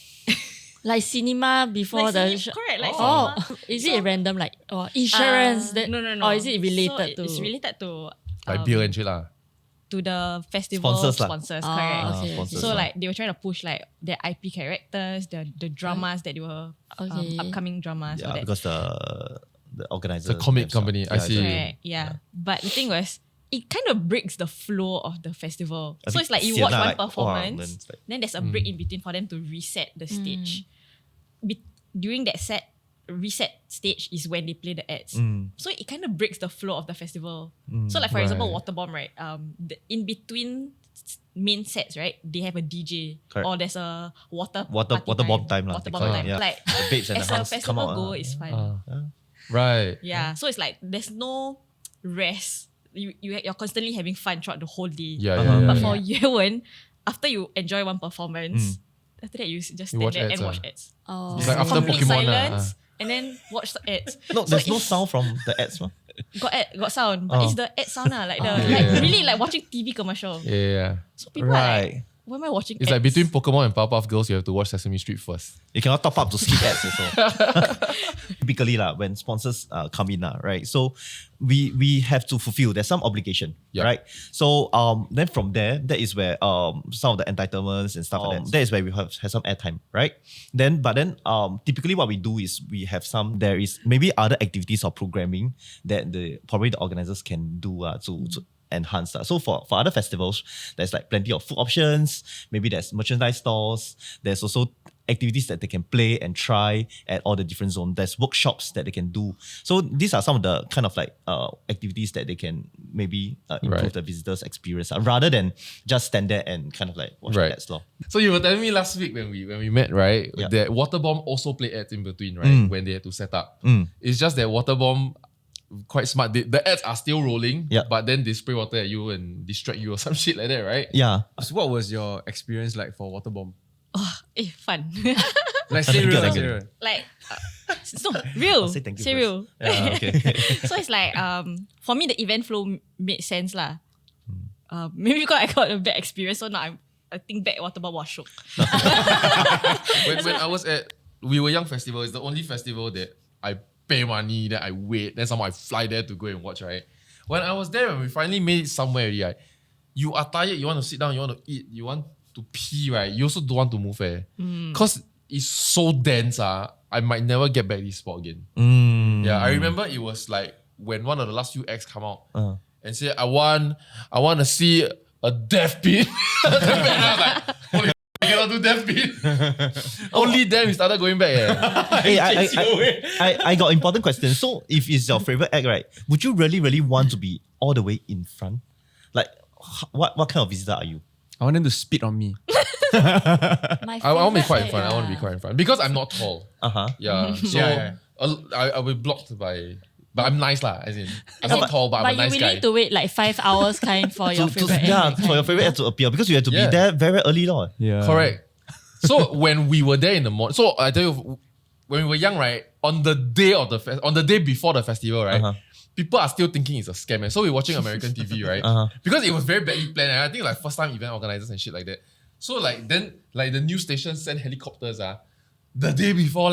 Like cinema before the
correct, like
Oh,
cinema.
is it random like insurance?
No.
Or is it related
So
to?
It's related to
Like beer and shit lah.
to the festival
Sponsors lah.
sponsors, correct.
okay,
sponsors
So
lah.
like they were trying to push like their IP characters, the dramas that they were
Okay.
upcoming dramas.
Yeah,
so that,
because the organizer.
It's a comic company, I see.
correct, yeah. But the thing was, it kind of breaks the flow of the festival.
A
So
bit
it's like you
sian
watch
lah,
one
like, wow,
performance,
then it's like-
then there's a break in between for them to reset the stage. During that reset stage is when they play the ads. So it kind of breaks the flow of the festival. So like for example,
Right.
Waterbomb, right? In between main sets, right? They have a DJ
Correct.
or there's a water
Water
party
bomb time lah,
Water
they
bomb
call it,
time.
yeah.
Like
The babes and
as
the
a
house come
festival
out,
goer, it's fun.
Right.
Yeah, so it's like there's no rest. You're constantly having fun throughout the whole day.
Yeah, yeah, yeah.
But
yeah.
for Yuewen, after you enjoy one performance, after that you just stand
watch
there
ads,
and watch
ah.
ads.
Oh.
It's like after
Complete
Pokemon.
silence and then watch the ads.
No,
So
there's no
it's-
sound from the ads. Huh?
Got sound, but
Oh.
it's the ad sound like the
Yeah,
like
yeah.
really like watching TV commercial.
Yeah, yeah, yeah.
So people are like, why am I watching
It's
ads?
like between Pokemon and Powerpuff Girls, you have to watch Sesame Street first.
You cannot top up to skip ads also. Typically when sponsors come in, right? So we have to fulfill. There's some obligation,
Yeah.
right? So then from there, that is where some of the entitlements and stuff like that. That is where we have some airtime, right? Then typically what we do is we have there is maybe other activities or programming that probably the organizers can do to enhance that. So for other festivals, there's like plenty of food options. Maybe there's merchandise stores. There's also activities that they can play and try at all the different zones. There's workshops that they can do. So these are some of the kind of like activities that they can maybe improve
Right.
the visitors' experience rather than just stand there and kind of like watch
Right.
the ads.
So you were telling me last week when we met, right?
Yeah.
That Waterbomb also play ads in between, right? When they had to set up. It's just that Waterbomb quite smart. The ads are still rolling,
Yeah.
but then they spray water at you and distract you or some shit like that, right?
Yeah.
So what was your experience like for Waterbomb?
fun.
Like say
Thank you,
real,
thank
say
you.
real.
like so real.
I'll say thank you
Say
first.
real.
Yeah, okay.
So it's like for me the event flow made sense lah. Maybe because I got a bad experience, so now I think back Waterbomb was shook.
When I was at We Were Young Festival, it's the only festival that I pay money, then I wait, then somehow I fly there to go and watch, right? When I was there, when we finally made it somewhere already, right? You are tired, you want to sit down, you want to eat, you want to pee, right? You also don't want to move, because it's so dense, I might never get back this spot again. Yeah, I remember it was like when one of the last few acts come out and say, I want to see a death pit. And I was like, holy I cannot do death pit. Only then we started going back.
Hey, I got important question. So if it's your favorite act, right, would you really want to be all the way in front? Like, what kind of visitor are you?
I want them to spit on me.
My
I want to be
favorite
quite in
act,
front. I want to be quite in front because I'm not tall. Yeah, so
Yeah.
I will be blocked by. But I'm nice lah. As in, I'm not tall, but I'm a nice
you
guy.
willing to wait like 5 hours kind for your favorite act?
for your favorite act to appear because you have to
Yeah.
be there very early, Lord.
Yeah.
Correct. So when we were there in the morning, so I tell you, when we were young, right, on the day of the on the day before the festival, right, people are still thinking it's a scam. So we're watching American TV, right, because it was very badly planned. And I think like first time event organizers and shit like that. So like then like the news station sent helicopters the day before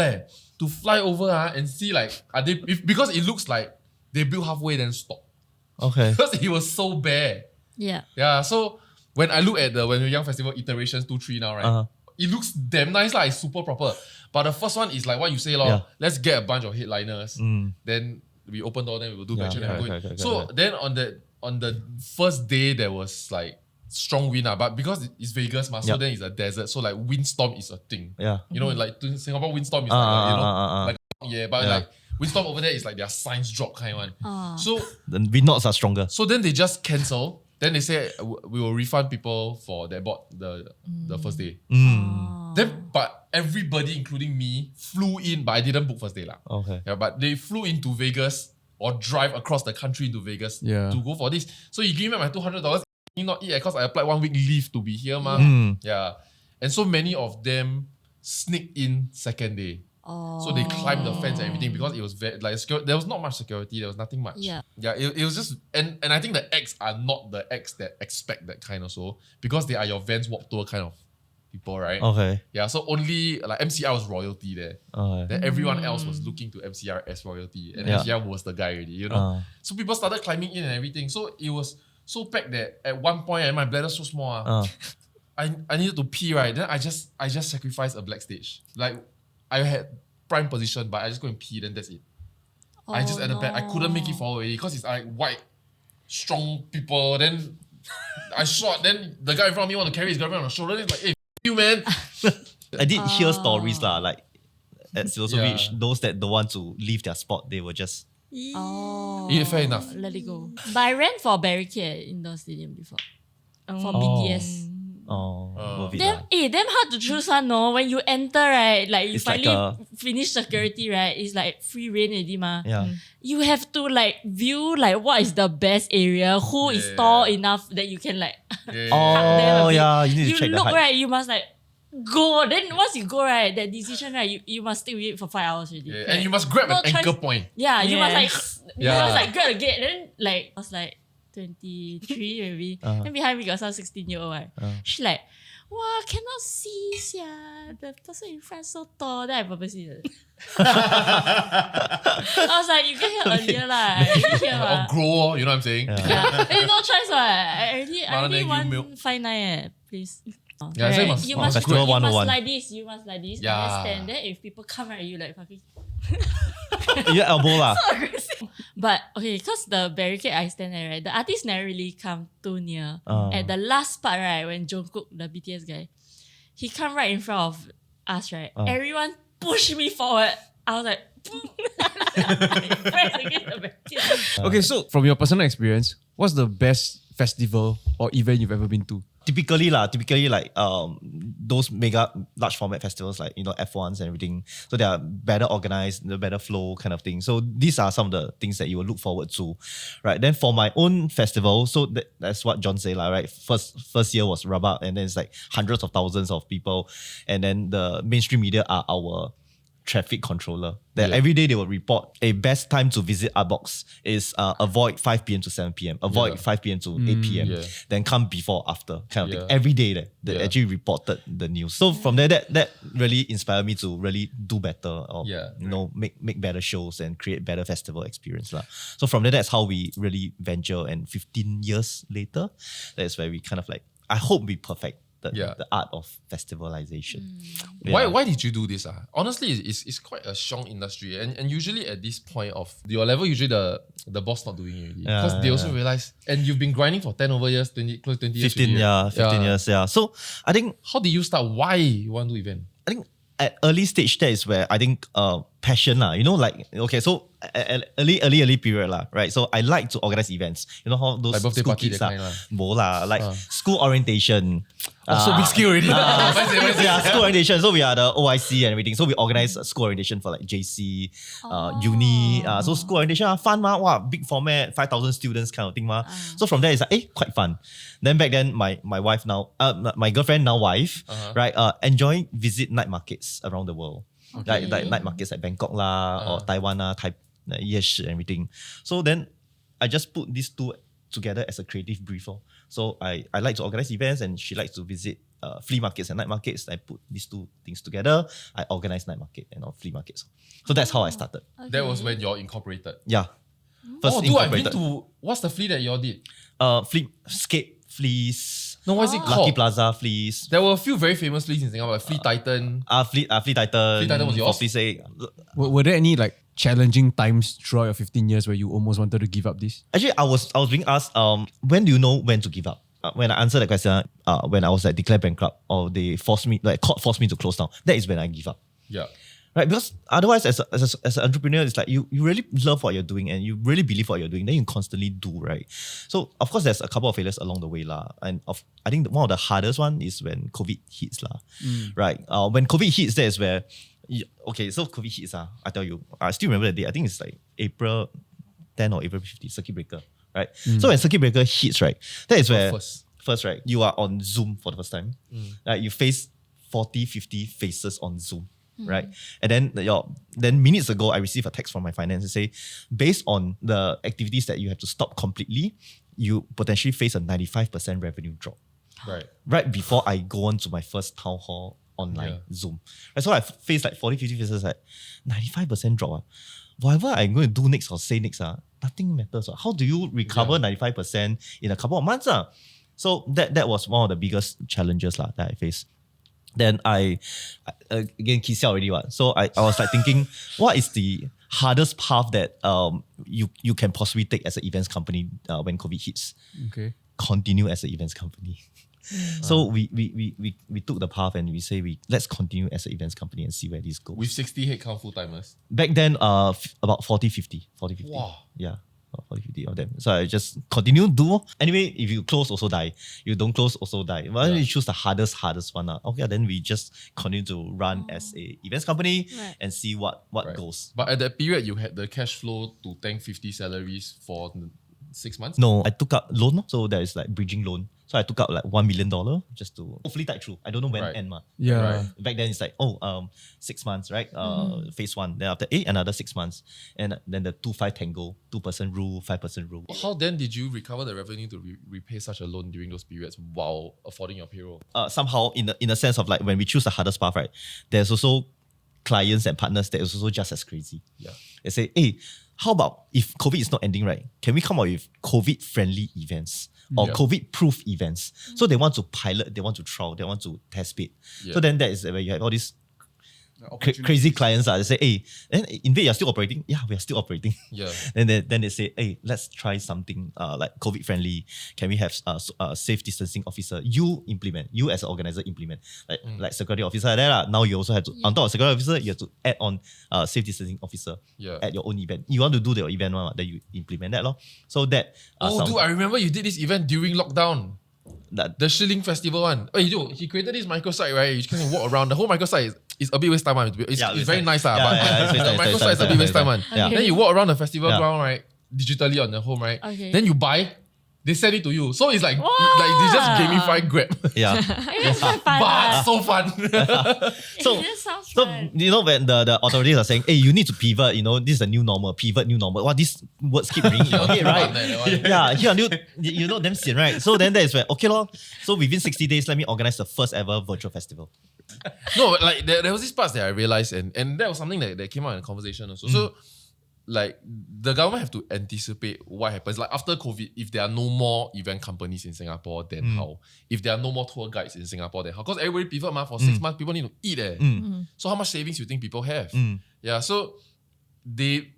to fly over and see like are they because it looks like they built halfway then stop
Okay.
because it was so bare.
Yeah.
Yeah, so when I look at the When We Were Young Festival iterations 2-3 now, right? It looks damn nice, like it's super proper. But the first one is like what you say,
Yeah.
let's get a bunch of headliners. Then we open door, then we will do backstage.
okay,
So then on the first day there was like strong wind, but because it's Vegas, so
Yeah.
then it's a desert. So like windstorm is a thing.
Yeah.
You know, like to Singapore windstorm is like but
Yeah.
like windstorm over there is like their signs drop kind one. So
The wind knots are stronger.
so then they just cancel. Then they say we will refund people for that bought the first day. Then but everybody, including me, flew in, but I didn't book first day lah.
Okay.
Yeah, but they flew into Vegas or drive across the country into Vegas to go for this. So you give me my $200, not eat because I applied 1 week leave to be here, ma. Yeah, and so many of them sneaked in second day. So they climbed the fence and everything because it was very like there was not much security. There was nothing much.
Yeah.
It was just and I think the acts are not the acts that expect that kind also because they are your Vans Warped Tour kind of people, right?
Okay.
Yeah. So only like MCR was royalty there.
Okay.
Then everyone else was looking to MCR as royalty, and
Yeah.
MCR was the guy already. You know. So people started climbing in and everything. So it was so packed that at one point my bladder so small. I needed to pee, right? Then I just sacrificed a black stage. Like I had prime position, but I just go and pee, then that's it. I just at the back. I couldn't make it forward because it's like white, strong people. Then I shot. Then the guy in front of me want to carry his girlfriend on the shoulder. Then it's like, hey, you man.
I did hear stories lah, like at Siloso
Yeah.
Beach, those that don't want to leave their spot, they will just
Yeah, fair enough.
Let it go. But I ran for barricade at indoor stadium before. For BTS.
worth it
Damn,
lah.
damn hard to choose one, no? When you enter, right, like you
It's like
finally finish security, right? It's like free reign already, ma.
Yeah.
You have to like view like what is the best area, who is
Yeah.
tall enough that you can like
Yeah.
them a
Oh
bit.
yeah, you need to
you
check the
look
height.
right, you must like go. Then once you go right, that decision right, you must stick with it for 5 hours already.
Yeah, and you must grab
No
an anchor
choice.
point.
Yeah, you must like you
Yeah.
must like grab the gate. Then like I was like 23 maybe. Then behind me got some 16-year-old. Right? She like, wow, cannot see, yeah. The person in front so tall. Then I purposely did it. I was like, you get here earlier lah. I get here
Or
lah.
grow, you know what I'm saying?
Yeah. There's no choice what. I already
than you milk.
159 please.
Yeah, so you must-
you
oh,
must,
Festival
you must
101.
like this. You must like this.
Yeah.
And then stand there. If people come at you like fucking.
You elbow lah.
But okay, because the barricade I stand at, right, the artist never really come too near.
Oh.
At the last part, right, when Jungkook, the BTS guy, he come right in front of us, right? Everyone pushed me forward. I was like, I pressed against the barricade.
Okay, so from your personal experience, what's the best festival or event you've ever been to?
Typically like those mega large format festivals like F1s and everything, so they are better organized, the better flow kind of thing. So these are some of the things that you will look forward to, right? Then for my own festival, so that's what John said lah, right? First year was Rabak, and then it's like hundreds of thousands of people, and then the mainstream media are our traffic controller. That every day they will report a best time to visit Artbox is avoid 5 p.m. to 7 p.m. Avoid 5 p.m. to 8 p.m.
Yeah.
Then come before after kind of thing.
Yeah.
Every day they
Yeah.
actually reported the news. So from there that really inspired me to really do better or make better shows and create better festival experience lah. So from there that's how we really venture, and 15 years later that's where we kind of like, I hope we perfect the art of festivalization.
Why did you do this? Honestly, it's quite a strong industry, and usually at this point of your level, usually the boss not doing it already, because they also realize, and you've been grinding for 10 over years, 20 years.
15 years. So I think
how did you start? Why you want to do event?
I think at early stage that is where I think passion lah. Like okay, so at early period lah, right? So I like to organize events. You know how those
Like birthday
school
party,
kids
that
lah,
kind lah.
bo lah, like school orientation.
So big skill already.
Yeah, school orientation. So we are the OIC and everything. So we organize school orientation for like JC, uni. So school orientation fun ma. Wow, big format, 5,000 students kind of thing ma. So from there it's like quite fun. Then back then my wife now, my girlfriend now wife, right? Enjoy visit night markets around the world. Like night markets like Bangkok lah or Taiwan lah, Yeshi and everything. So then I just put these two together as a creative brief. So I like to organize events, and she likes to visit flea markets and night markets. I put these two things together. I organize night market and flea markets. So that's how I started.
That was when you're incorporated.
Yeah. First
Dude, I've been
incorporated.
to, what's the flea that y'all did?
Fleas.
No, what is it
Lucky
called?
Plaza fleas.
There were a few very famous fleas in Singapore, like Flea Titan.
Flea Titan.
Flea Titan was yours?
Flea Sake.
Were there any like challenging times throughout your 15 years where you almost wanted to give up this?
Actually, I was being asked, when do you know when to give up? When I answered that question, when I was like declared bankrupt, or they forced me, like court forced me to close down, that is when I give up.
Yeah.
Right? Because otherwise, as an entrepreneur, it's like you really love what you're doing and you really believe what you're doing, then you constantly do, right? So of course, there's a couple of failures along the way lah. And I think one of the hardest one is when COVID hits lah. Right? When COVID hits, that is where, so COVID hits I tell you, I still remember the day. I think it's like April 10 or April 15, circuit breaker, right? So when circuit breaker hits, right, that is where first, right, you are on Zoom for the first time. Right? You face 40, 50 faces on Zoom. Right, and then minutes ago, I received a text from my finance to say, based on the activities that you have to stop completely, you potentially face a 95% revenue drop.
Right.
Right before I go on to my first town hall online Zoom. Right, so I faced like 40, 50 faces, like 95% drop. Whatever I'm going to do next or say next, nothing matters. How do you recover 95% in a couple of months? So that was one of the biggest challenges that I faced. Then I again, Kisiao already. So I was like thinking, what is the hardest path that you can possibly take as an events company when COVID hits?
Okay.
Continue as an events company. So we took the path and we say let's continue as an events company and see where this goes.
With 60 headcount full-timers?
Back then, about 40, 50.
Wow.
Yeah. 40, 50 of them. So I just continue do. Anyway, if you close, also die. You don't close, also die. Why don't you choose the hardest one? Okay, then we just continue to run as a events company and see what goes.
But at that period, you had the cash flow to tank 50 salaries for 6 months?
No, I took up loan. So there is like bridging loan. So I took out like $1 million just to hopefully tide through. I don't know when end.
Yeah.
Right.
Back then it's like, 6 months, right? Phase 1. Then after another 6 months. And then the 2-5 tango, 2% rule, 5% rule.
How then did you recover the revenue to repay such a loan during those periods while affording your payroll?
Somehow in a sense of like when we choose the hardest path, right? There's also clients and partners that is also just as crazy.
Yeah.
They say, hey, how about if COVID is not ending, right? Can we come up with COVID-friendly events or COVID-proof events? So they want to pilot, they want to trial, they want to test it.
Yeah.
So then that is where you have all these crazy clients. They say, hey, and Invade, you're still operating? Yeah, we are still operating.
Yeah.
Then they say, hey, let's try something like COVID-friendly. Can we have a safe distancing officer? You as an organizer implement. Like security officer there. Now you also have to, on top of security officer, you have to add on safe distancing officer at your own event. You want to do your event one, then you implement that. So that...
dude, I remember you did this event during lockdown. The Shilling Festival one. Oh, he created this microsite, right? You can walk around. The whole microsite is a bit waste time. It's very nice, but the microsite is a bit waste time. Then you walk around the festival ground, right? Digitally on the home, right? Okay. Then you buy, they send it to you. So it's like they just gamify Grab.
Yeah.
It's quite fun.
But so fun.
This sounds fun.
You know when the authorities are saying, hey, you need to pivot, this is a new normal, pivot, new normal. These words keep ringing in your head, right? Yeah, damn sian, right? So then that is where, okay lor. So within 60 days, let me organize the first ever virtual festival.
No, like there was this part that I realized and that was something that came out in the conversation also. So like the government have to anticipate what happens. Like after COVID, if there are no more event companies in Singapore, then how? If there are no more tour guides in Singapore, then how? Because everybody pivot for 6 months, people need to eat. So how much savings you think people have? Yeah, so they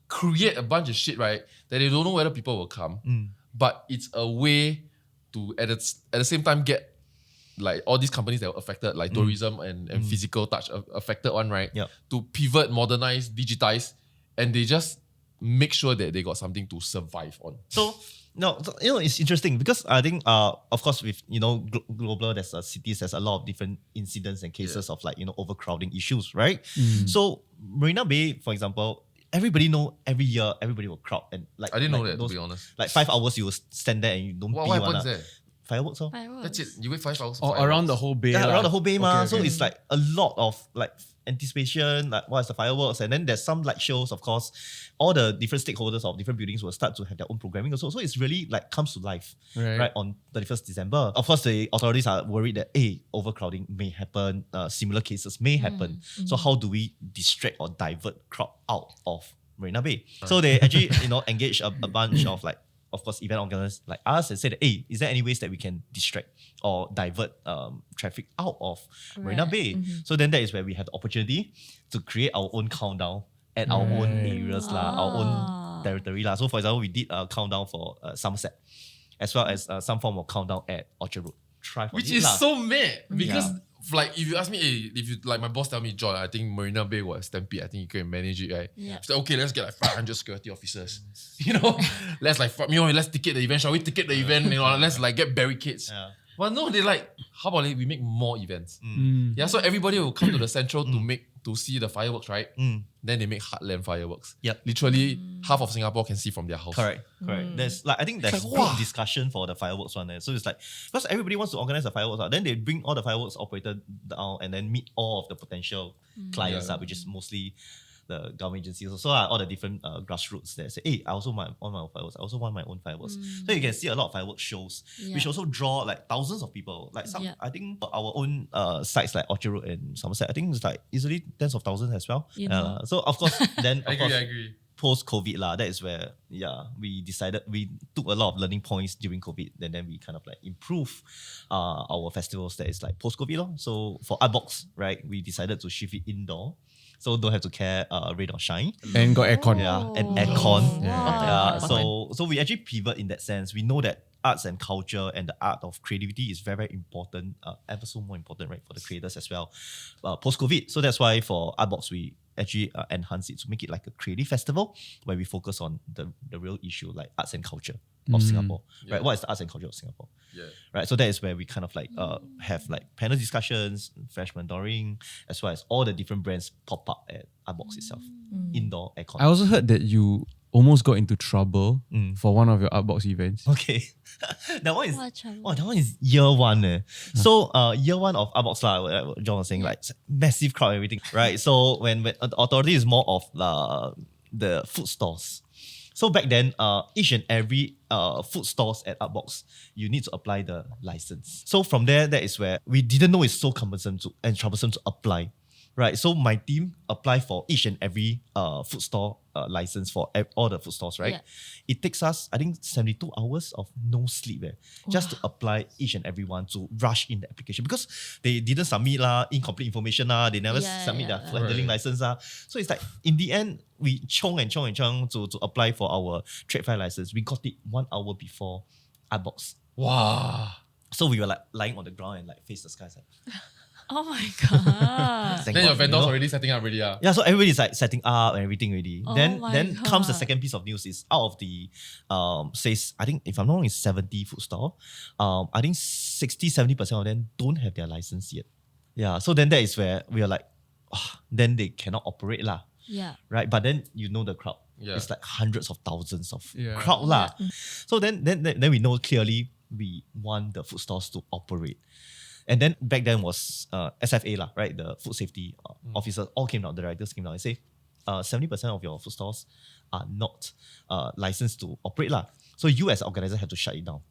create a bunch of shit, right? That they don't know whether people will come. But it's a way to at the same time get like all these companies that were affected, like tourism and physical touch affected one, right? Yep. To pivot, modernize, digitize, and they just make sure that they got something to survive on.
So, it's interesting because I think, of course, with, global, there's cities, there's a lot of different incidents and cases of like, overcrowding issues, right? So, Marina Bay, for example, everybody know every year, everybody will crowd. And like
I didn't know that, to be honest.
Like 5 hours, you will stand there and you don't
what happens there?
Fireworks.
That's it. You wait 5 hours.
Around the whole bay.
Yeah, around the whole bay, okay. So it's like a lot of like anticipation, like what's the fireworks, and then there's some light shows, of course. All the different stakeholders of different buildings will start to have their own programming also. So it's really like comes to life, right on 31st December. Of course, the authorities are worried that overcrowding may happen, similar cases may happen. So how do we distract or divert crowd out of Marina Bay? So they actually, engage a bunch of like, of course, event organizers like us and said, hey, is there any ways that we can distract or divert traffic out of Marina Bay? So then that is where we have the opportunity to create our own countdown at our own areas, our own territory. So for example, we did a countdown for Somerset, as well as some form of countdown at Orchard Road.
Which is so mad because like if you ask me, if you like my boss tell me, John, I think Marina Bay was stampede. I think you can manage it, right? Yeah. So okay, let's get like 500 security officers. Let's like let's ticket the event. Shall we ticket the event? Let's like get barricades. Yeah. Well, no, they like, how about we make more events? Yeah, so everybody will come to the central to see the fireworks, right? Then they make heartland fireworks. Yep. Literally half of Singapore can see from their house.
Correct. There's like, I think there's big discussion for the fireworks one there. So it's like, because everybody wants to organize the fireworks, then they bring all the fireworks operator down and then meet all of the potential clients, which is mostly the government agencies, also all the different grassroots that say, hey, I also want my own fireworks. I also want my own fireworks. So you can see a lot of fireworks shows, which also draw like thousands of people. Like some, I think our own sites like Orchard Road and Somerset, I think it's like easily tens of thousands as well. So of course, then
I agree.
Post-COVID that is where we decided, we took a lot of learning points during COVID, and then we kind of like improve our festivals that is like post-COVID. So for Artbox, right, we decided to shift it indoor. So don't have to care rain or shine.
And got aircon.
And aircon.
Wow.
So we actually pivot in that sense. We know that arts and culture and the art of creativity is very, very important, ever so more important, right, for the creators as well, post-COVID. So that's why for Artbox, we actually enhance it to make it like a creative festival where we focus on the real issue, like arts and culture of Singapore, right? What is the arts and culture of Singapore? Right. So that is where we kind of like have like panel discussions, fresh mentoring, as well as all the different brands pop up at Artbox itself, indoor aircon.
I also heard that you almost got into trouble for one of your Artbox events.
Okay. that one is
What trouble?
that one is year one. So year one of Artbox what John was saying, like massive crowd and everything. Right. So when authority is more of the food stores. So back then, each and every food stores at Artbox, you need to apply the license. So from there, that is where we didn't know it's so cumbersome and troublesome to apply. Right, so my team apply for each and every food store license for all the food stores, right?
Yeah.
It takes us, I think, 72 hours of no sleep just to apply each and every one, to rush in the application because they didn't submit incomplete information they never submit their food handling license So it's like, in the end, we chong to apply for our trade fair license. We got it 1 hour before Artbox.
Wow.
So we were like lying on the ground and like face the sky. Like,
Oh my god.
thank
Then your
God,
vendors already setting up already.
Yeah, so everybody's like setting up and everything already.
Oh
then
my
comes the
God.
second piece of news is out of the says, I think if I'm not wrong, it's 70 food store. I think 60-70% of them don't have their license yet. Yeah, so then that is where we are like, then they cannot operate
Yeah.
right? But then you know the crowd.
Yeah.
It's like hundreds of thousands of
Yeah.
crowd So then we know clearly we want the food stores to operate. And then back then was SFA right? The food safety officers all came out, the directors came out and say, 70% of your food stores are not licensed to operate So you as an organizer have to shut it down.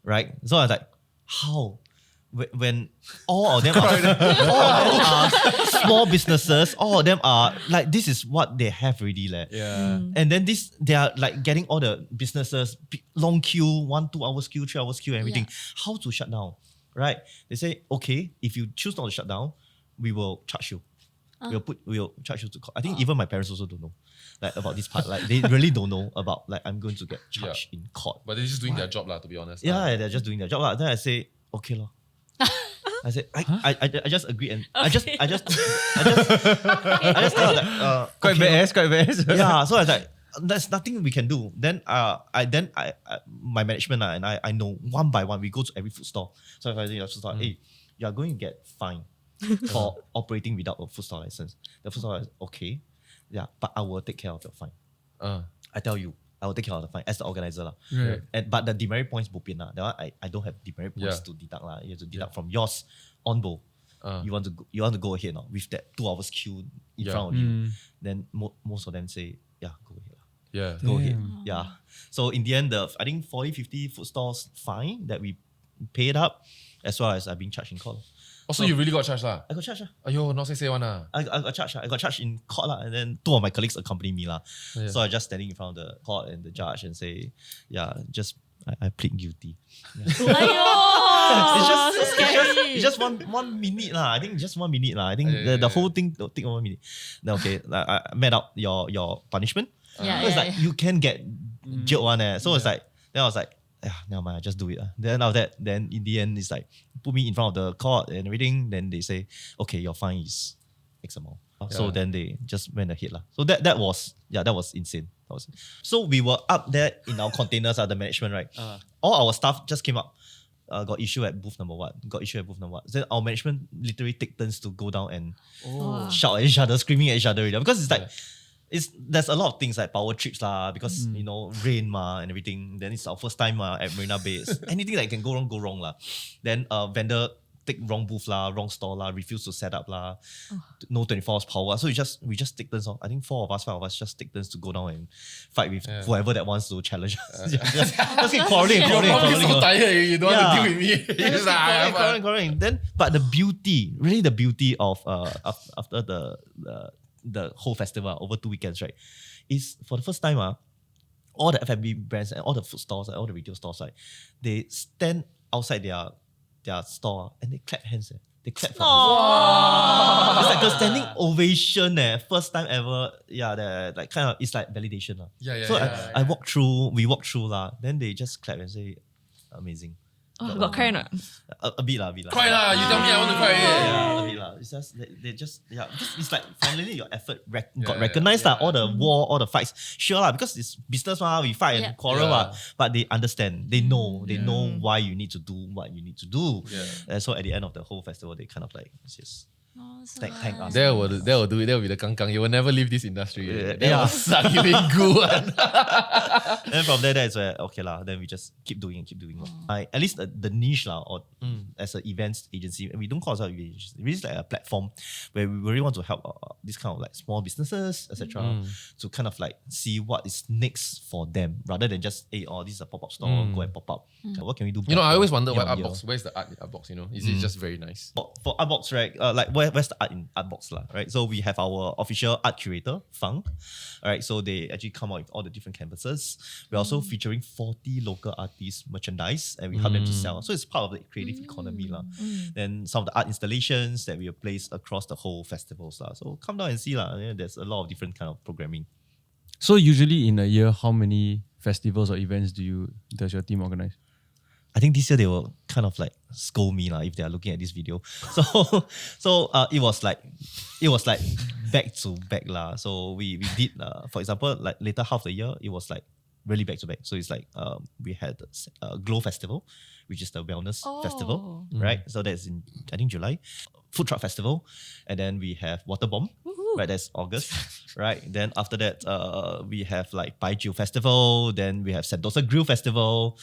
Right? So I was like, how? When all of them are small businesses, all of them are like, this is what they have already.
Yeah.
And then they are like getting all the businesses, long queue, 1-2 hours queue, 3 hours queue, and everything. How to shut down? Right? They say, okay, if you choose not to shut down, we will charge you. We'll charge you to court. I think even my parents also don't know like about this part. Like they really don't know about like I'm going to get charged in court.
But they're just doing their job to be honest.
Yeah, they're just doing their job. Then I say, okay lor. I said, I just agree and I just tell that
Quite badass.
yeah, so I was like, there's nothing we can do. Then my management and I know one by one we go to every food store. So if I say food store, hey, you are going to get fined for operating without a food store license. The food store is okay, yeah, but I will take care of your fine. I tell you, I will take care of the fine as the organizer
Right.
But the demerit points bopian that one I don't have demerit points to deduct You have to deduct from yours on bowl. You want to go ahead with that 2 hours queue in front of you. Then most of them say, yeah, go ahead.
Yeah.
Go ahead. Yeah. So in the end, I think 40-50 food stores fine that we paid up, as well as being charged in court.
Also, you really got charged
I got charged.
Ayo, not say one
I got charged. I got charged in court and then 2 of my colleagues accompany me
Yeah.
So I just standing in front of the court and the judge and say, yeah, I plead guilty. It's just 1 minute I think just 1 minute I think the whole thing will take 1 minute. Then okay, I met out your punishment.
Yeah,
So it's like you can get jailed one. So it's like then I was like, never mind, I just do it. Then after that, then in the end, it's like put me in front of the court and everything. Then they say, okay, your fine is X amount. So then they just went ahead. So that was insane. So we were up there in our containers, the management, right? All our staff just came up. Got issue at booth number 1. Then our management literally take turns to go down and shout at each other, screaming at each other. Because it's like, there's a lot of things like power trips because rain and everything. Then it's our first time at Marina Bay. Anything that can go wrong Then vendor take wrong booth lah, wrong store lah, refuse to set up lah, no 24 hours power. So we just take turns. I think 5 of us just take turns to go down and fight with whoever that wants to challenge us. just keep quarreling.
You're probably so tired, you don't want to deal with me.
You're just keep quarreling. Then, but the beauty of after the whole festival over 2 weekends, right, is for the first time, all the F&B brands and all the food stores, all the retail stores, right, they stand outside their store and they clap hands. They clap for us. It's like a standing ovation. First time ever. Yeah, like kind of, it's like validation. We walk through then they just clap and say, amazing.
Got cry or not?
A bit lah.
Cry lah, you tell me I want to cry.
Yeah, a bit lah. It's just, they just, it's like finally your effort got recognized lah. All the war, all the fights. Sure lah, because it's business we fight and quarrel but they understand. They know why you need to do what you need to do. And so at the end of the whole festival, they kind of like just thank us.
They will do it. That will be the kangkang. You will never leave this industry. That will suck you in good.
Then from there, that's where okay lah. Then we just keep doing. At least the niche lah, or as an events agency, we don't call ourselves an agency. It's really like a platform where we really want to help these kind of like small businesses, etc., to kind of like see what is next for them, rather than just this is a pop-up store, go and pop up. What can we do?
I always wonder why Artbox. Where's the art in Artbox? Is it just very nice?
For Artbox, right? Like where's the art in Artbox lah, right? So we have our official art curator, Fang. Alright, so they actually come out with all the different canvases. We're also featuring 40 local artists merchandise and we help them to sell. So it's part of the creative economy lah. Then some of the art installations that we have placed across the whole festivals lah. So come down and see lah. There's a lot of different kind of programming.
So usually in a year, how many festivals or events does your team organize?
I think this year they will kind of like scold me if they are looking at this video. So it was like back to back lah. So we did for example, like later half the year it was like really back to back. So it's like we had Glow Festival, which is the wellness festival, right? So that's in I think July. Food Truck Festival, and then we have Water Bomb. Right, that's August, right? Then after that, we have like Baiju Festival. Then we have Sentosa Grill Festival.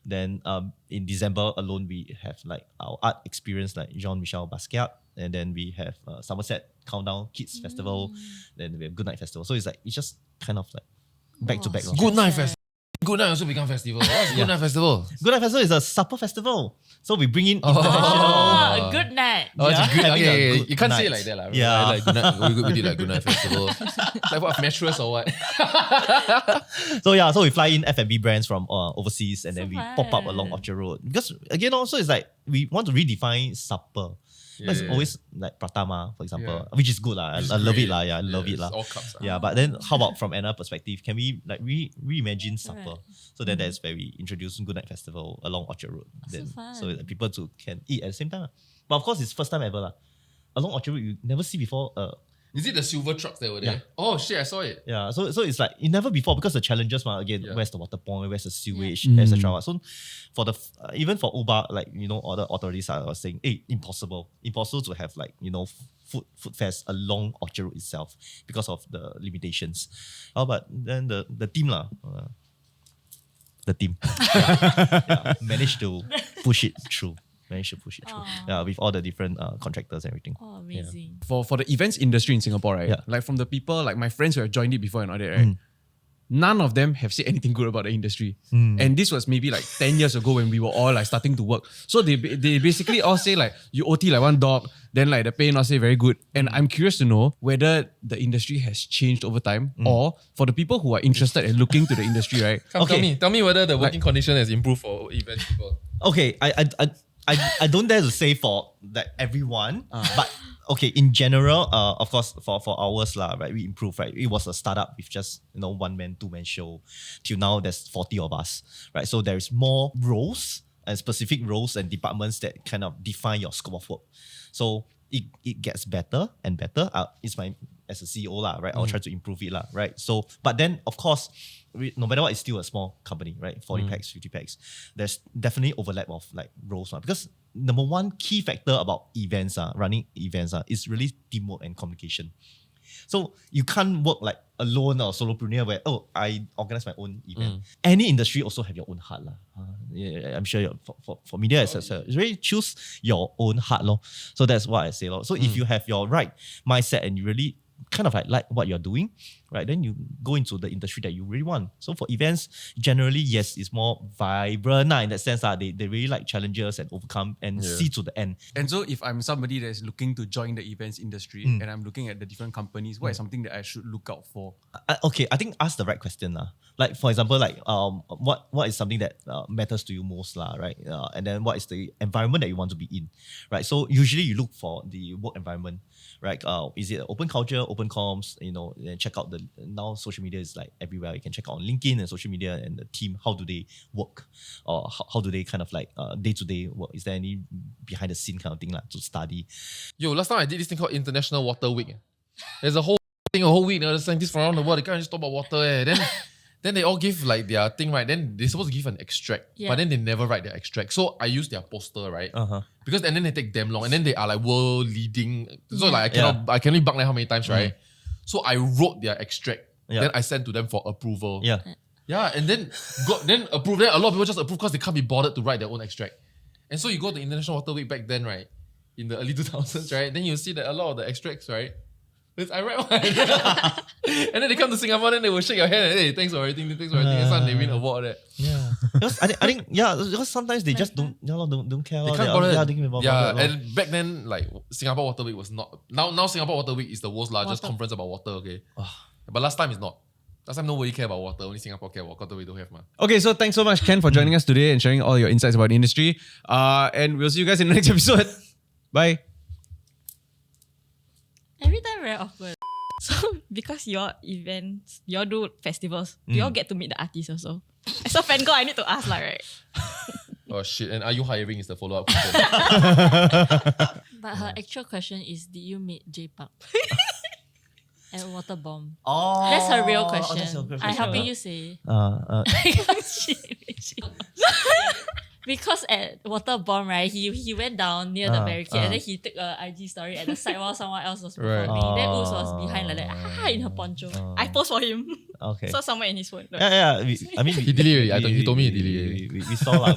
Then in December alone, we have like our art experience like Jean-Michel Basquiat. And then we have Somerset Countdown Kids Festival. Then we have Good Night Festival. So it's just kind of like back to back.
Good Night Festival. Good Night also become festival. What's Good Night Festival?
Good Night Festival is a supper festival. So we bring in international...
Good night.
It's a good,
having a good
you can't say it
night.
like that lah.
Yeah.
Like good night, we did like Good Night Festival. Like what, mattress or what?
So we fly in F&B brands from overseas and then we pop up along Orchard Road. Because again also it's like we want to redefine supper. It's always like pratama, for example, which is good lah. I love it lah. Yeah, I love it lah.
All cups.
Yeah, but then how about from another perspective? Can we like reimagine supper? So then that's where we introduce Good Night Festival along Orchard Road. So that people can eat at the same time. But of course, it's first time ever lah. Along Orchard Road, you never see before.
Is it the silver trucks that were there?
Yeah.
Oh shit, I saw it.
Yeah, so it's like never before because the challenges again, where's the water point, where's the sewage, etc. So for the even for Uber, like all the authorities are saying, hey, impossible to have like food fairs along Orchard Road itself because of the limitations. But then the team managed to push it through. With all the different contractors and everything.
Oh, amazing.
For the events industry in Singapore, right? Like from the people, like my friends who have joined it before and all that, right? None of them have said anything good about the industry. And this was maybe like 10 years ago when we were all like starting to work. So they basically all say like, you OT like one dog, then like the pay not say very good. And I'm curious to know whether the industry has changed over time or for the people who are interested in looking to the industry, right?
Tell me whether the working condition has improved for event people.
Okay, I don't dare to say for that everyone, but okay, in general, of course, for ours lah, right, we improved, right? It was a startup with just one man, two man show. Till now, there's 40 of us, right? So there is more roles and specific roles and departments that kind of define your scope of work. So it gets better and better. It's my as a CEO lah, right? I'll try to improve it lah, right? So, but then of course, no matter what, it's still a small company, right? 40 packs, 50 packs. There's definitely overlap of like roles because number one key factor about events, running events, is really teamwork and communication. So you can't work like alone or solopreneur where, I organize my own event. Any industry also have your own heart. Yeah, I'm sure for media, etc. It's really choose your own heart. So that's what I say. So if you have your right mindset and you really kind of like what you're doing, right, then you go into the industry that you really want. So for events, generally, yes, it's more vibrant in that sense. They really like challenges and overcome and see to the end.
And so if I'm somebody that's looking to join the events industry and I'm looking at the different companies, what is something that I should look out for?
Okay, I think ask the right question. Like for example, like what is something that matters to you most, right? And then what is the environment that you want to be in, right? So usually you look for the work environment, right? Is it open culture, open comms? And check out now social media is like everywhere. You can check out on LinkedIn and social media and the team. How do they work, or how do they kind of like day to day work? Is there any behind the scene kind of thing to study?
Yo, last time I did this thing called International Water Week. There's a whole week. The scientists from around the world, they can't just talk about water. Then they all give like their thing, right? Then they're supposed to give an extract, but then they never write their extract. So I use their poster, right? Because and then they take damn long, and then they are like world leading. So like I can only bug them how many times, right? So I wrote their extract. Then I sent to them for approval. Yeah, and then approve. Then a lot of people just approve because they can't be bothered to write their own extract. And so you go to International Water Week back then, right? In the early 2000s, right? Then you see that a lot of the extracts, right? I write one. And then they come to Singapore, then they will shake your hand and hey, thanks for everything, and suddenly they win an award.
Yeah. Because I think because sometimes they just don't care.
They can't bother. And back then, like Singapore Water Week was not. Now Singapore Water Week is the world's largest conference about water, okay? But last time it's not. Last time nobody cared about water, only Singapore care about water. We don't have man.
Okay, so thanks so much, Ken, for joining us today and sharing all your insights about the industry. And we'll see you guys in the next episode. Bye.
Every time very awkward.
So because your events, you do festivals, do you all get to meet the artists also? As a fan girl, I need to ask right?
Oh shit, and are you hiring is the follow-up question.
But her actual question is, did you meet J-Park? At Water Bomb.
Oh,
that's her real question.
That's your question.
I'm helping you say. Because at Water Bomb, right, he went down near the barricade and then he took a IG story at the side while someone else was performing. Then Uz was behind like that, in her poncho.
I post for him.
Okay.
So somewhere in his phone.
Yeah.
He deleted it. He told me he deleted it.
We saw.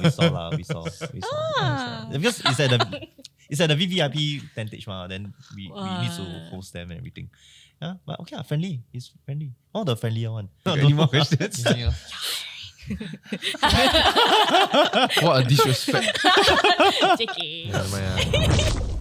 Because it's at the VVIP tentage, then we need to host them and everything. Yeah, but okay, friendly. It's friendly. All the friendlier one.
Any more questions?
What a disrespect.
JK.
Yeah,